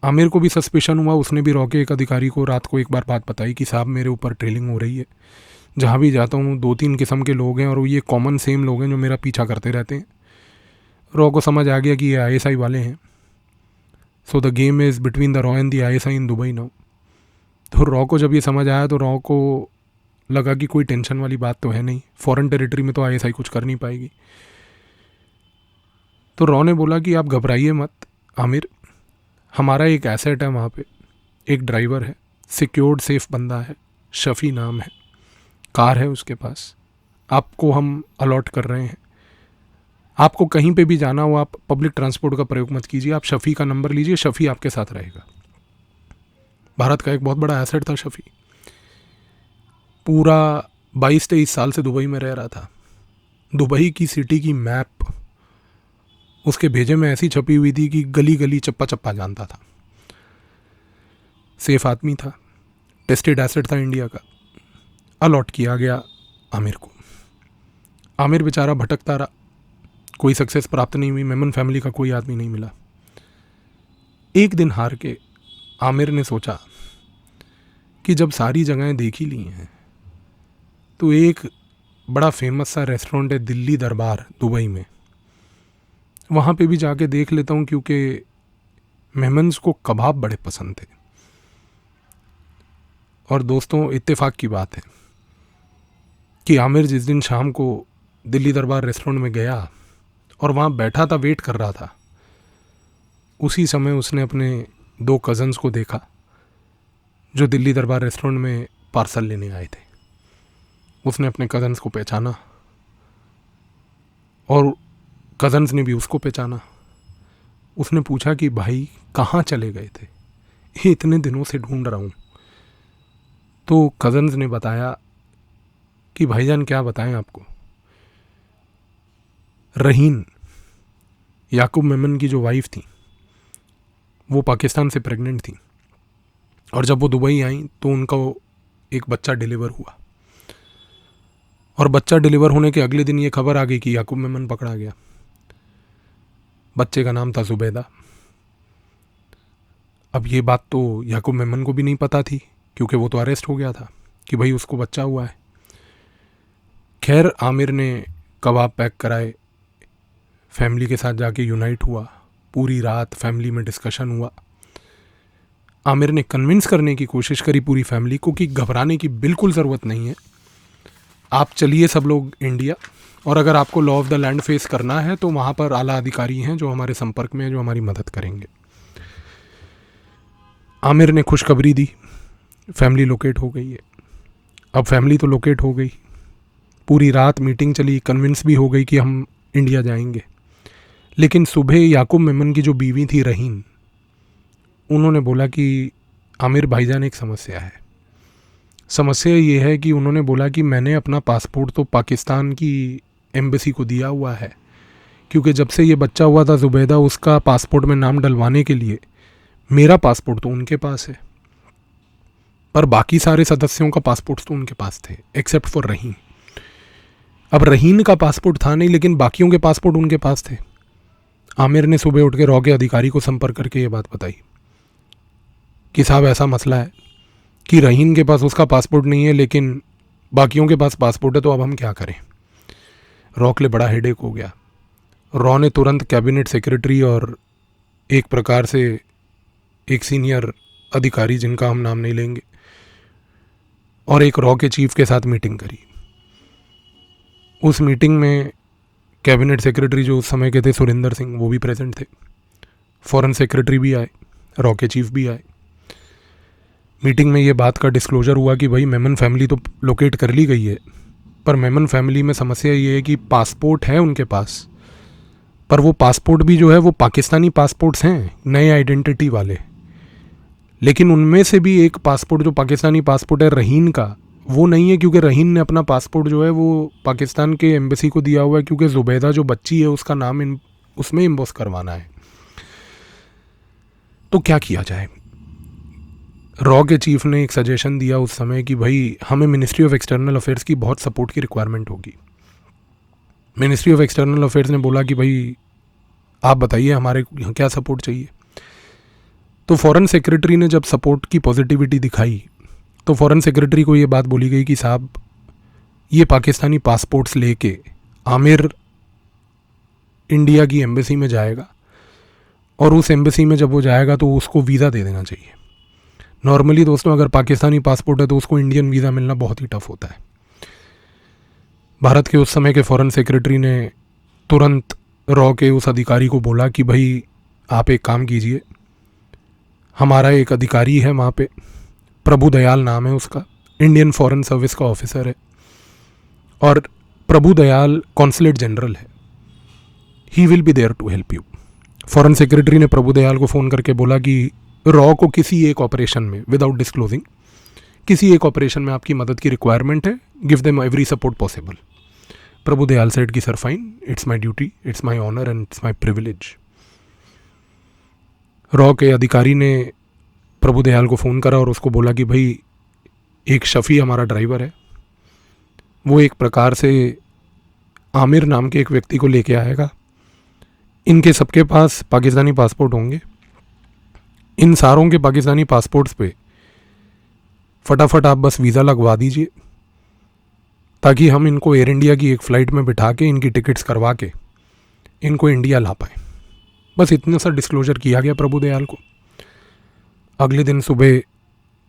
S1: आमिर को भी सस्पिशन हुआ। उसने भी रॉ के एक अधिकारी को रात को एक बार बात बताई कि साहब मेरे ऊपर ट्रेलिंग हो रही है, जहाँ भी जाता हूँ 2-3 किस्म के लोग हैं और ये कॉमन सेम लोग हैं जो मेरा पीछा करते रहते हैं। रॉ को समझ आ गया कि ये आईएसआई वाले हैं। So the game is between the raw and the ISI in Dubai now. तो रॉ को जब ये समझ आया तो रॉ को लगा कि कोई टेंशन वाली बात तो है नहीं, फॉरेन टेरिटरी में तो आईएसआई कुछ कर नहीं पाएगी। तो रॉ ने बोला कि आप घबराइए मत आमिर, हमारा एक एसेट है वहाँ पे, एक ड्राइवर है, सिक्योर्ड सेफ बंदा है, शफ़ी नाम है, कार है उसके पास, आपको हम अलॉट कर रहे हैं। आपको कहीं पे भी जाना हो आप पब्लिक ट्रांसपोर्ट का प्रयोग मत कीजिए, आप शफ़ी का नंबर लीजिए, शफ़ी आपके साथ रहेगा। भारत का एक बहुत बड़ा एसेट था शफ़ी। पूरा 22-23 साल से दुबई में रह रहा था। दुबई की सिटी की मैप उसके भेजे में ऐसी छपी हुई थी कि गली गली चप्पा चप्पा जानता था। सेफ आदमी था, टेस्टेड एसेट था इंडिया का। अलॉट किया गया आमिर को। आमिर बेचारा भटकता रहा, कोई सक्सेस प्राप्त नहीं हुई, मेमन फैमिली का कोई आदमी नहीं मिला। एक दिन हार के आमिर ने सोचा कि जब सारी जगहें देख ही ली हैं तो एक बड़ा फेमस सा रेस्टोरेंट है दिल्ली दरबार दुबई में, वहाँ पे भी जाके देख लेता हूँ, क्योंकि मेहमन्स को कबाब बड़े पसंद थे। और दोस्तों, इत्तेफाक की बात है कि आमिर जिस दिन शाम को दिल्ली दरबार रेस्टोरेंट में गया और वहाँ बैठा था, वेट कर रहा था, उसी समय उसने अपने 2 कज़न्स को देखा जो दिल्ली दरबार रेस्टोरेंट में पार्सल लेने आए थे। उसने अपने कज़न्स को पहचाना और कज़न्स ने भी उसको पहचाना। उसने पूछा कि भाई कहाँ चले गए थे, ये इतने दिनों से ढूंढ रहा हूँ। तो कज़न्स ने बताया कि भाईजान क्या बताएं आपको, रहीन याकूब मेमन की जो वाइफ थी वो पाकिस्तान से प्रेग्नेंट थी और जब वो दुबई आई तो उनका एक बच्चा डिलीवर हुआ और बच्चा डिलीवर होने के अगले दिन ये खबर आ गई कि याकूब मेमन पकड़ा गया। बच्चे का नाम था जुबैदा। अब ये बात तो याकूब मेमन को भी नहीं पता थी, क्योंकि वो तो अरेस्ट हो गया था कि भाई उसको बच्चा हुआ है। खैर, आमिर ने कबाब पैक कराए, फैमिली के साथ जाके यूनाइट हुआ, पूरी रात फैमिली में डिस्कशन हुआ। आमिर ने कन्विंस करने की कोशिश करी पूरी फैमिली को कि घबराने की बिल्कुल ज़रूरत नहीं है, आप चलिए सब लोग इंडिया, और अगर आपको law of the land face करना है तो वहाँ पर आला अधिकारी हैं जो हमारे संपर्क में हैं, जो हमारी मदद करेंगे। आमिर ने खुशखबरी दी, फैमिली लोकेट हो गई है। अब फैमिली तो लोकेट हो गई, पूरी रात मीटिंग चली, कन्विंस भी हो गई कि हम इंडिया जाएंगे। लेकिन सुबह याकूब मेमन की जो बीवी थी रहीन, उन्होंने बोला कि आमिर भाईजान एक समस्या है। समस्या ये है कि उन्होंने बोला कि मैंने अपना पासपोर्ट तो पाकिस्तान की एम्बेसी को दिया हुआ है, क्योंकि जब से ये बच्चा हुआ था जुबैदा, उसका पासपोर्ट में नाम डलवाने के लिए मेरा पासपोर्ट तो उनके पास है, पर बाकी सारे सदस्यों का पासपोर्ट तो उनके पास थे एक्सेप्ट फॉर रहीन। अब रहीन का पासपोर्ट था नहीं, लेकिन बाकियों के पासपोर्ट उनके पास थे। आमिर ने सुबह उठ के रॉ के अधिकारी को संपर्क करके ये बात बताई कि साहब ऐसा मसला है कि रहीन के पास उसका पासपोर्ट नहीं है, लेकिन बाकियों के पास पासपोर्ट है, तो अब हम क्या करें। रॉ के लिए बड़ा हेडेक हो गया। रॉ ने तुरंत कैबिनेट सेक्रेटरी और एक प्रकार से एक सीनियर अधिकारी, जिनका हम नाम नहीं लेंगे, और एक रॉ के चीफ के साथ मीटिंग करी। उस मीटिंग में कैबिनेट सेक्रेटरी जो उस समय के थे सुरिंदर सिंह, वो भी प्रेजेंट थे, फॉरेन सेक्रेटरी भी आए, रॉ के चीफ भी आए। मीटिंग में ये बात का डिस्क्लोजर हुआ कि भाई मेमन फैमिली तो लोकेट कर ली गई है, पर मेमन फैमिली में समस्या ये है कि पासपोर्ट है उनके पास, पर वो पासपोर्ट भी जो है वो पाकिस्तानी पासपोर्ट्स हैं, नए आइडेंटिटी वाले। लेकिन उनमें से भी एक पासपोर्ट जो पाकिस्तानी पासपोर्ट है रहीन का, वो नहीं है, क्योंकि रहीन ने अपना पासपोर्ट जो है वो पाकिस्तान के एम्बेसी को दिया हुआ है, क्योंकि जुबैदा जो बच्ची है उसका नाम उसमें इम्बोस करवाना है। तो क्या किया जाए। रॉ के चीफ ने एक सजेशन दिया उस समय कि भाई हमें मिनिस्ट्री ऑफ एक्सटर्नल अफेयर्स की बहुत सपोर्ट की रिक्वायरमेंट होगी। मिनिस्ट्री ऑफ एक्सटर्नल अफेयर्स ने बोला कि भाई आप बताइए हमारे यहाँ क्या सपोर्ट चाहिए। तो फॉरेन सेक्रेटरी ने जब सपोर्ट की पॉजिटिविटी दिखाई, तो फॉरेन सेक्रेटरी को ये बात बोली गई कि साहब ये पाकिस्तानी पासपोर्ट्स लेके आमिर इंडिया की एम्बेसी में जाएगा, और उस एम्बेसी में जब वो जाएगा तो उसको वीज़ा दे देना चाहिए। नॉर्मली दोस्तों अगर पाकिस्तानी पासपोर्ट है तो उसको इंडियन वीज़ा मिलना बहुत ही टफ होता है। भारत के उस समय के फॉरेन सेक्रेटरी ने तुरंत रॉ के उस अधिकारी को बोला कि भाई आप एक काम कीजिए, हमारा एक अधिकारी है वहाँ पे, प्रभु दयाल नाम है उसका, इंडियन फॉरेन सर्विस का ऑफिसर है, और प्रभु दयाल कॉन्सुलेट जनरल है, he will be there to help you. Foreign secretary ने प्रभु दयाल को फ़ोन करके बोला कि रॉ को किसी एक ऑपरेशन में, विदाउट डिस्क्लोजिंग, किसी एक ऑपरेशन में आपकी मदद की रिक्वायरमेंट है, give them every support possible. Prabhu Dayal said कि sir fine, it's my duty, it's my honour and it's my privilege. रॉ के अधिकारी ने प्रभु दयाल को फ़ोन करा और उसको बोला कि भाई एक शफ़ी हमारा ड्राइवर है, वो एक प्रकार से आमिर नाम के एक व्यक्ति को लेके आएगा, इनके सबके पास पाकिस्तानी पासपोर्ट होंगे, इन सारों के पाकिस्तानी पासपोर्ट्स पे फटाफट आप बस वीज़ा लगवा दीजिए, ताकि हम इनको एयर इंडिया की एक फ़्लाइट में बिठा के इनकी टिकट्स करवा के इनको इंडिया ला पाएँ। बस इतना सा डिस्क्लोजर किया गया प्रभु दयाल को। अगले दिन सुबह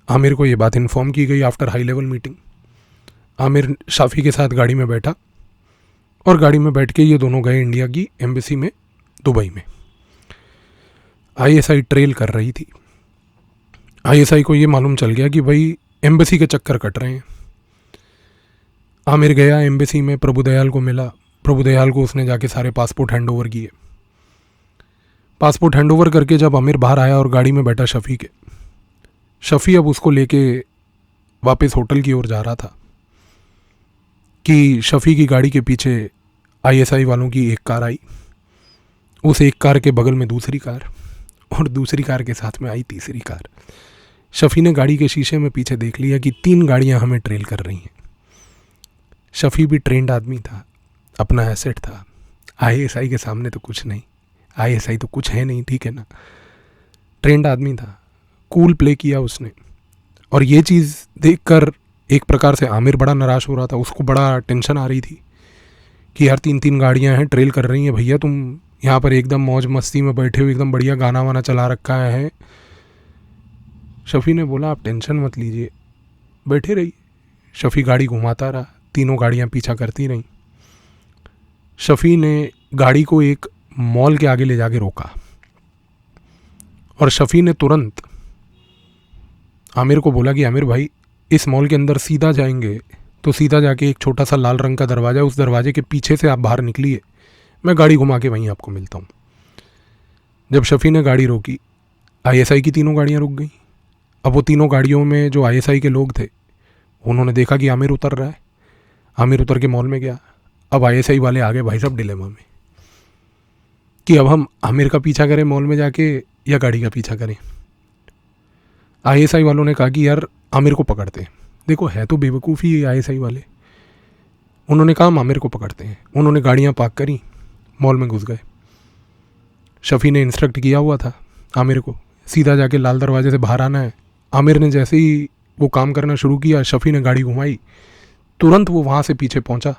S1: आमिर को ये बात इन्फॉर्म की गई after high level meeting. Aamir शाफ़ी के साथ गाड़ी में बैठा और गाड़ी में बैठ के ये दोनों गए इंडिया की एम्बेसी में दुबई में। आईएसआई ट्रेल कर रही थी। आईएसआई को ये मालूम चल गया कि भाई एम्बेसी के चक्कर कट रहे हैं। आमिर गया एम्बेसी में, प्रभु दयाल को मिला, प्रभु दयाल को उसने जाके सारे पासपोर्ट हैंड ओवर किए। पासपोर्ट हैंड ओवर करके जब आमिर बाहर आया और गाड़ी में बैठा शफ़ी के, शफ़ी अब उसको लेके वापस होटल की ओर जा रहा था कि शफ़ी की गाड़ी के पीछे आईएसआई वालों की एक कार आई, उस एक कार के बगल में दूसरी कार, और दूसरी कार के साथ में आई तीसरी कार। शफ़ी ने गाड़ी के शीशे में पीछे देख लिया कि 3 गाड़ियां हमें ट्रेल कर रही हैं। शफ़ी भी ट्रेंड आदमी था, अपना एसेट था, आईएसआई के सामने तो कुछ नहीं। आईएसआई तो कुछ है नहीं, ठीक है ना, ट्रेंड आदमी था, कूल प्ले किया उसने। और ये चीज़ देखकर एक प्रकार से आमिर बड़ा निराश हो रहा था, उसको बड़ा टेंशन आ रही थी कि यार 3-3 गाड़ियां हैं, ट्रेल कर रही हैं भैया, तुम यहाँ पर एकदम मौज मस्ती में बैठे हो, एकदम बढ़िया गाना वाना चला रखा है। शफ़ी ने बोला आप टेंशन मत लीजिए, बैठे रहिए। शफ़ी गाड़ी घुमाता रहा, तीनों गाड़ियाँ पीछा करती रहीं। शफ़ी ने गाड़ी को एक मॉल के आगे ले जाके रोका और शफ़ी ने तुरंत आमिर को बोला कि आमिर भाई इस मॉल के अंदर सीधा जाएंगे तो सीधा जाके एक छोटा सा लाल रंग का दरवाज़ा है, उस दरवाजे के पीछे से आप बाहर निकलिए, मैं गाड़ी घुमा के वहीं आपको मिलता हूँ। जब शफ़ी ने गाड़ी रोकी, आईएसआई की तीनों गाड़ियाँ रुक गई। अब वो तीनों गाड़ियों में जो आईएसआई के लोग थे उन्होंने देखा कि आमिर उतर रहा है, आमिर उतर के मॉल में गया। अब आईएसआई वाले आ गए भाई साहब डिलेमा में कि अब हम आमिर का पीछा करें मॉल में जाके या गाड़ी का पीछा करें। आईएसआई वालों ने कहा कि यार आमिर को पकड़ते हैं, देखो है तो बेवकूफ़ी है आईएसआई वाले। उन्होंने कहा हम आमिर को पकड़ते हैं। उन्होंने गाड़ियाँ पार्क करी, मॉल में घुस गए। शफ़ी ने इंस्ट्रक्ट किया हुआ था आमिर को सीधा जाके लाल दरवाजे से बाहर आना है। आमिर ने जैसे ही वो काम करना शुरू किया, शफ़ी ने गाड़ी घुमाई, तुरंत वो वहाँ से पीछे पहुँचा।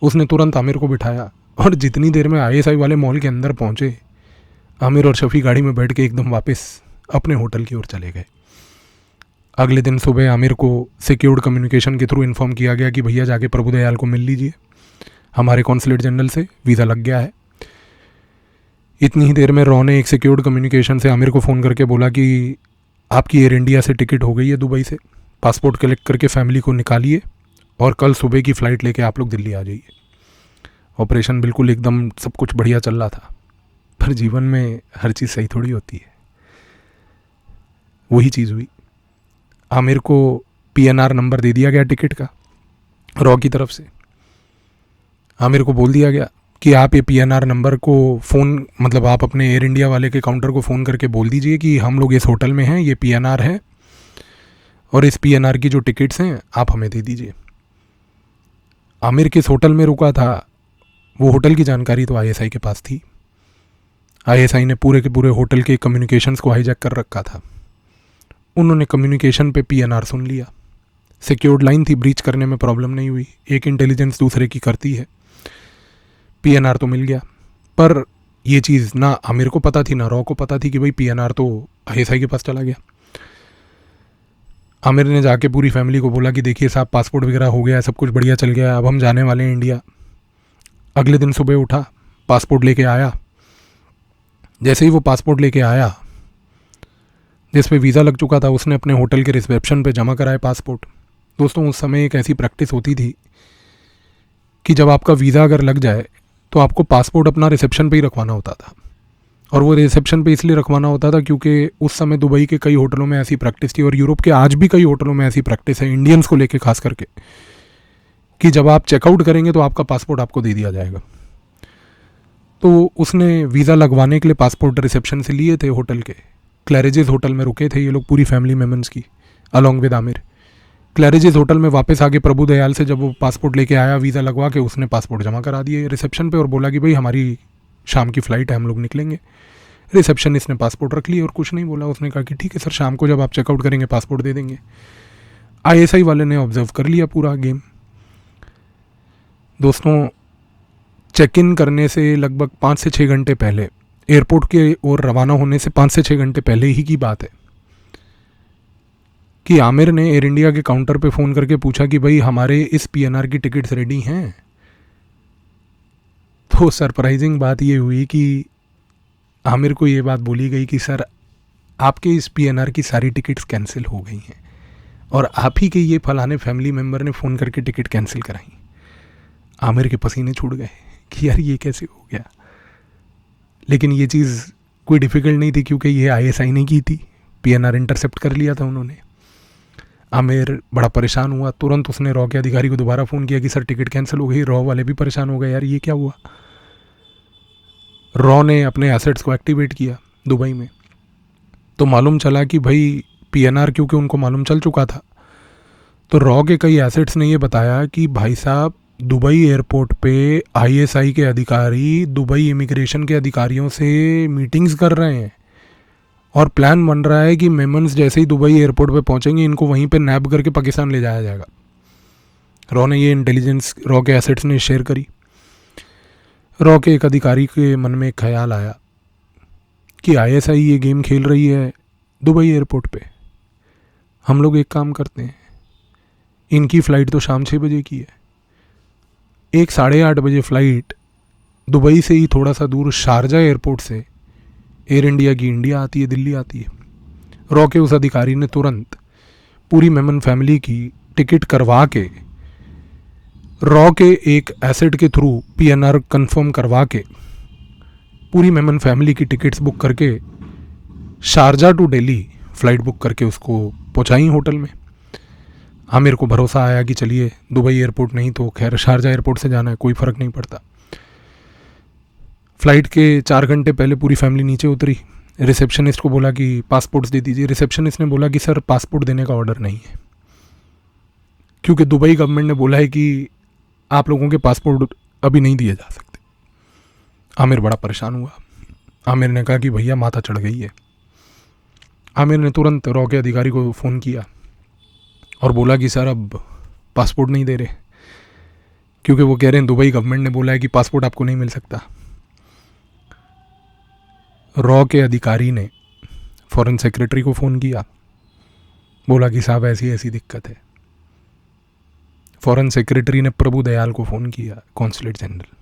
S1: उसने तुरंत आमिर को बिठाया और जितनी देर में आईएसआई वाले मॉल के अंदर पहुँचे, आमिर और शफ़ी गाड़ी में बैठ के एकदम वापस अपने होटल की ओर चले गए। अगले दिन सुबह आमिर को सिक्योर्ड कम्युनिकेशन के थ्रू इन्फॉर्म किया गया कि भैया जाके प्रभुदयाल को मिल लीजिए, हमारे कॉन्सुलेट जनरल से वीज़ा लग गया है। इतनी ही देर में रॉ ने एक सिक्योर्ड कम्युनिकेशन से आमिर को फ़ोन करके बोला कि आपकी एयर इंडिया से टिकट हो गई है दुबई से, पासपोर्ट कलेक्ट करके फैमिली को निकालिए और कल सुबह की फ़्लाइट लेके आप लोग दिल्ली आ जाइए। ऑपरेशन बिल्कुल एकदम सब कुछ बढ़िया चल रहा था, पर जीवन में हर चीज़ सही थोड़ी होती है। वही चीज़ हुई, आमिर को पीएनआर नंबर दे दिया गया टिकट का रॉ की तरफ से। आमिर को बोल दिया गया कि आप ये पीएनआर नंबर को फ़ोन, मतलब आप अपने एयर इंडिया वाले के काउंटर को फ़ोन करके बोल दीजिए कि हम लोग इस होटल में हैं, ये पीएनआर है और इस पीएनआर की जो टिकट्स हैं आप हमें दे दीजिए। आमिर किस होटल में रुका था वो होटल की जानकारी तो आईएसआई के पास थी। आईएसआई ने पूरे के पूरे होटल के कम्युनिकेशंस को हाईजैक कर रखा था। उन्होंने कम्युनिकेशन पे पीएनआर सुन लिया। सिक्योर्ड लाइन थी, ब्रीच करने में प्रॉब्लम नहीं हुई, एक इंटेलिजेंस दूसरे की करती है। पीएनआर तो मिल गया, पर ये चीज़ ना आमिर को पता थी ना रॉ को पता थी कि भाई पीएनआर तो आईएसआई के पास चला गया। आमिर ने जाके पूरी फैमिली को बोला कि देखिए साहब पासपोर्ट वगैरह हो गया, सब कुछ बढ़िया चल गया, अब हम जाने वाले हैं इंडिया। अगले दिन सुबह उठा, पासपोर्ट लेके आया। जैसे ही वो पासपोर्ट लेके आया जिस पे वीज़ा लग चुका था, उसने अपने होटल के रिसेप्शन पे जमा कराया पासपोर्ट। दोस्तों उस समय एक ऐसी प्रैक्टिस होती थी कि जब आपका वीज़ा अगर लग जाए तो आपको पासपोर्ट अपना रिसेप्शन पे ही रखवाना होता था। और वो रिसेप्शन पे इसलिए रखवाना होता था क्योंकि उस समय दुबई के कई होटलों में ऐसी प्रैक्टिस थी और यूरोप के आज भी कई होटलों में ऐसी प्रैक्टिस है, इंडियंस को लेके खास करके, कि जब आप चेकआउट करेंगे तो आपका पासपोर्ट आपको दे दिया जाएगा। तो उसने वीज़ा लगवाने के लिए पासपोर्ट रिसेप्शन से लिए थे होटल के। क्लैरेजेस होटल में रुके थे ये लोग, पूरी फैमिली मेम्बर्स की, अलॉन्ग विद आमिर। क्लैरेजेस होटल में वापस आके प्रभुदयाल से जब वो पासपोर्ट लेके आया, वीज़ा लगवा के, उसने पासपोर्ट जमा करा दिए रिसेप्शन पे और बोला कि भाई हमारी शाम की फ़्लाइट है, हम लोग निकलेंगे। रिसेप्शनिस्ट ने पासपोर्ट रख लिया और कुछ नहीं बोला। उसने कहा कि ठीक है सर, शाम को जब आप चेकआउट करेंगे पासपोर्ट दे देंगे। आईएसआई वाले ने ऑब्जर्व कर लिया पूरा गेम। दोस्तों चेक इन करने से लगभग 5 से 6 घंटे पहले, एयरपोर्ट के ओर रवाना होने से 5 से 6 घंटे पहले ही की बात है कि आमिर ने एयर इंडिया के काउंटर पे फ़ोन करके पूछा कि भाई हमारे इस पीएनआर की टिकट्स रेडी हैं। तो सरप्राइजिंग बात ये हुई कि आमिर को ये बात बोली गई कि सर आपके इस पीएनआर की सारी टिकट्स कैंसिल हो गई हैं और आप ही के ये फलाने फैमिली मेम्बर ने फ़ोन करके टिकट कैंसिल कराई। आमिर के पसीने छूट गए कि यार ये कैसे हो गया। लेकिन ये चीज़ कोई डिफ़िकल्ट नहीं थी क्योंकि ये आईएसआई ने की थी, पीएनआर इंटरसेप्ट कर लिया था उन्होंने। आमिर बड़ा परेशान हुआ, तुरंत उसने रॉ के अधिकारी को दोबारा फ़ोन किया कि सर टिकट कैंसिल हो गई। रॉ वाले भी परेशान हो गए, यार ये क्या हुआ। रॉ ने अपने एसेट्स को एक्टिवेट किया दुबई में, तो मालूम चला कि भाई पीएनआर, क्योंकि उनको मालूम चल चुका था, तो रॉ के कई एसेट्स ने ये बताया कि भाई साहब दुबई एयरपोर्ट पे आईएसआई के अधिकारी दुबई इमिग्रेशन के अधिकारियों से मीटिंग्स कर रहे हैं और प्लान बन रहा है कि मेमन्स जैसे ही दुबई एयरपोर्ट पे पहुंचेंगे इनको वहीं पे नैब करके पाकिस्तान ले जाया जाएगा। रॉ ने ये इंटेलिजेंस रॉ के एसेट्स ने शेयर करी। रॉ के एक अधिकारी के मन में एक ख्याल आया कि आईएसआई ये गेम खेल रही है दुबई एयरपोर्ट पे। हम लोग एक काम करते हैं, इनकी फ़्लाइट तो शाम 6 बजे की है, एक 8:30 बजे फ़्लाइट दुबई से ही थोड़ा सा दूर शारजा एयरपोर्ट से एयर इंडिया की इंडिया आती है, दिल्ली आती है। रॉ के उस अधिकारी ने तुरंत पूरी मेमन फैमिली की टिकट करवा के रॉ के एक एसेट के थ्रू पीएनआर कंफर्म करवा के पूरी मेमन फैमिली की टिकट्स बुक करके Sharjah to Delhi flight book करके उसको पहुंचाई होटल में। आमिर को भरोसा आया कि चलिए दुबई एयरपोर्ट नहीं तो खैर शारजा एयरपोर्ट से जाना है, कोई फ़र्क नहीं पड़ता। फ़्लाइट के 4 घंटे पहले पूरी फैमिली नीचे उतरी। रिसेप्शनिस्ट को बोला कि पासपोर्ट्स दे दीजिए। रिसेप्शनिस्ट ने बोला कि सर पासपोर्ट देने का ऑर्डर नहीं है, क्योंकि दुबई गवर्नमेंट ने बोला है कि आप लोगों के पासपोर्ट अभी नहीं दिए जा सकते। आमिर बड़ा परेशान हुआ। आमिर ने कहा कि भैया माथा चढ़ गई है। आमिर ने तुरंत रॉ के अधिकारी को फ़ोन किया और बोला कि सर अब पासपोर्ट नहीं दे रहे, क्योंकि वो कह रहे हैं दुबई गवर्नमेंट ने बोला है कि पासपोर्ट आपको नहीं मिल सकता। रॉ के अधिकारी ने फॉरेन सेक्रेटरी को फ़ोन किया, बोला कि साहब ऐसी ऐसी दिक्कत है। फॉरेन सेक्रेटरी ने प्रभु दयाल को फ़ोन किया, कॉन्सुलेट जनरल।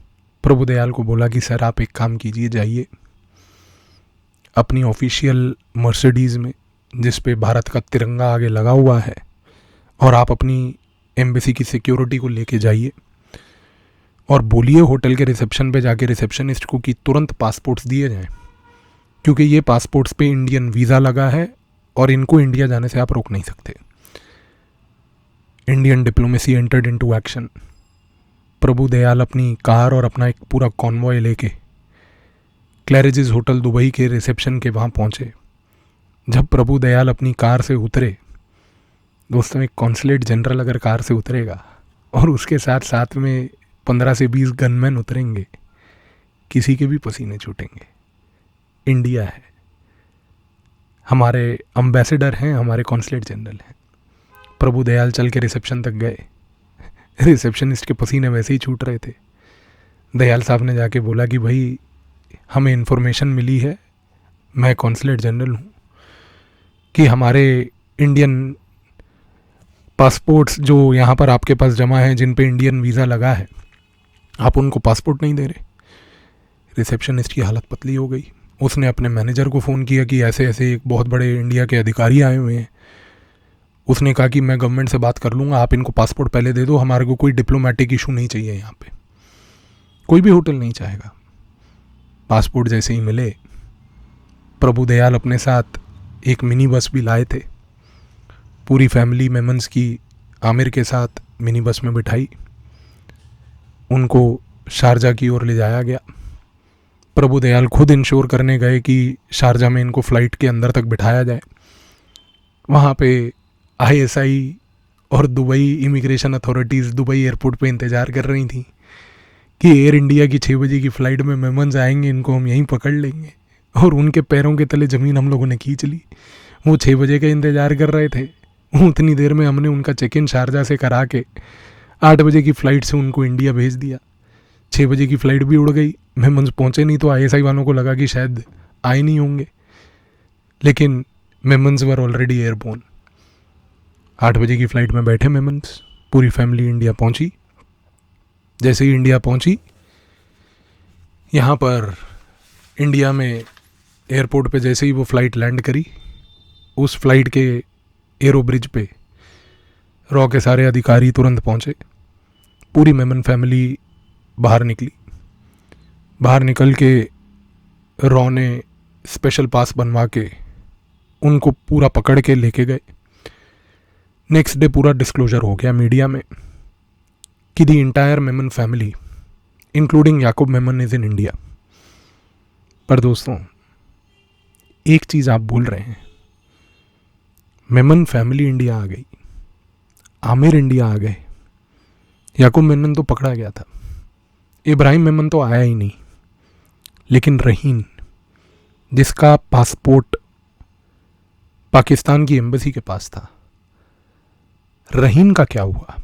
S1: प्रभु दयाल को बोला कि सर आप एक काम कीजिए, जाइए अपनी ऑफिशियल मर्सिडीज़ में जिस पे भारत का तिरंगा आगे लगा हुआ है, और आप अपनी एम्बेसी की सिक्योरिटी को लेके जाइए और बोलिए होटल के रिसेप्शन पे जाके रिसेप्शनिस्ट को कि तुरंत पासपोर्ट्स दिए जाएं, क्योंकि ये पासपोर्ट्स पे इंडियन वीज़ा लगा है और इनको इंडिया जाने से आप रोक नहीं सकते। Indian diplomacy entered into action. Prabhu Dayal अपनी कार और अपना एक पूरा कॉन्वॉय लेके क्लैरिजिस होटल दुबई के रिसेप्शन के वहाँ पहुँचे। जब प्रभु दयाल अपनी कार से उतरे, दोस्तों एक कॉन्सुलेट जनरल अगर कार से उतरेगा और उसके साथ साथ में 15 से 20 गनमैन उतरेंगे, किसी के भी पसीने छूटेंगे। इंडिया है, हमारे एम्बेसडर हैं, हमारे कॉन्सुलेट जनरल हैं। प्रभु दयाल चल के रिसेप्शन तक गए। रिसेप्शनिस्ट के पसीने वैसे ही छूट रहे थे। दयाल साहब ने जाके बोला कि भाई हमें इन्फॉर्मेशन मिली है, मैं कॉन्सुलेट जनरल हूँ, कि हमारे इंडियन पासपोर्ट्स जो यहाँ पर आपके पास जमा हैं, जिन पे इंडियन वीज़ा लगा है, आप उनको पासपोर्ट नहीं दे रहे। रिसेप्शनिस्ट की हालत पतली हो गई। उसने अपने मैनेजर को फ़ोन किया कि ऐसे ऐसे एक बहुत बड़े इंडिया के अधिकारी आए हुए हैं। उसने कहा कि मैं गवर्नमेंट से बात कर लूँगा, आप इनको पासपोर्ट पहले दे दो, हमारे को कोई डिप्लोमेटिक इशू नहीं चाहिए यहाँ पे, कोई भी होटल नहीं चाहेगा। पासपोर्ट जैसे ही मिले, प्रभु दयाल अपने साथ एक मिनी बस भी लाए थे। पूरी फैमिली मेमन्स की आमिर के साथ मिनी बस में बिठाई, उनको शारजा की ओर ले जाया गया। प्रभु दयाल खुद इंश्योर करने गए कि शारजा में इनको फ़्लाइट के अंदर तक बिठाया जाए। वहाँ पे आईएसआई और Dubai immigration authorities Dubai airport पे इंतज़ार कर रही थी कि एयर इंडिया की 6 बजे की फ़्लाइट में मेमन्स आएंगे, इनको हम यहीं पकड़ लेंगे। और उनके पैरों के तले ज़मीन हम लोगों ने खींच ली। वो 6 बजे का इंतज़ार कर रहे थे। उतनी देर में हमने उनका चेक इन शारजा से करा के 8 बजे की फ़्लाइट से उनको इंडिया भेज दिया। 6 बजे की फ़्लाइट भी उड़ गई, मेमन्स पहुँचे नहीं, तो आईएसआई वालों को लगा कि शायद आए नहीं होंगे, लेकिन मेमन्स वर ऑलरेडी एयरबोर्न। 8 बजे की फ़्लाइट में बैठे मेमन्स, पूरी फैमिली इंडिया पहुँची। जैसे ही इंडिया पहुँची, यहाँ पर इंडिया में एयरपोर्ट पे जैसे ही वो फ़्लाइट लैंड करी, उस फ्लाइट के एरो ब्रिज पे रॉ के सारे अधिकारी तुरंत पहुँचे। पूरी मेमन फैमिली बाहर निकली। बाहर निकल के रॉ ने स्पेशल पास बनवा के उनको पूरा पकड़ के लेके गए। नेक्स्ट डे पूरा डिस्क्लोजर हो गया मीडिया में कि the entire Memon family including Yakub Memon is in India. पर दोस्तों, एक चीज़ आप भूल रहे हैं, मेमन फैमिली इंडिया आ गई, आमिर इंडिया आ गए, याकूब मेनन तो पकड़ा गया था, इब्राहिम मेमन तो आया ही नहीं, लेकिन रहीन जिसका पासपोर्ट पाकिस्तान की एम्बेसी के पास था, रहीन का क्या हुआ?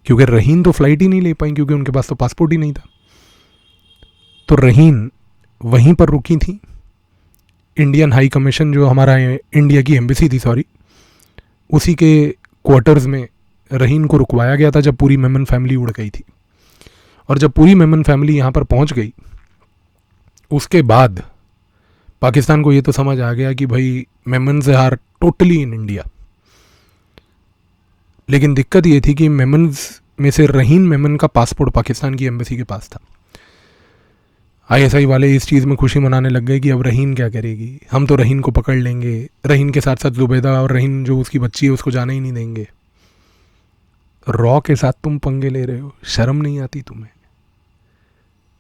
S1: क्योंकि रहीन तो फ्लाइट ही नहीं ले पाई क्योंकि उनके पास तो पासपोर्ट ही नहीं था। तो रहीन वहीं पर रुकी थी। इंडियन हाई कमीशन जो हमारा इंडिया की एम्बेसी थी, सॉरी, उसी के क्वार्टर्स में रहीन को रुकवाया गया था जब पूरी मेमन फैमिली उड़ गई थी। और जब पूरी मेमन फैमिली यहाँ पर पहुँच गई, उसके बाद पाकिस्तान को ये तो समझ आ गया कि भाई Memons are totally in India. लेकिन दिक्कत ये थी कि मेमन्स में से रहीन मेमन का पासपोर्ट पाकिस्तान की एम्बेसी के पास था। आईएसआई वाले इस चीज़ में खुशी मनाने लग गए कि अब रहीन क्या करेगी, हम तो रहीन को पकड़ लेंगे, रहीन के साथ साथ जुबैदा और रहीन जो उसकी बच्ची है उसको जाने ही नहीं देंगे। रॉ के साथ तुम पंगे ले रहे हो, शर्म नहीं आती तुम्हें?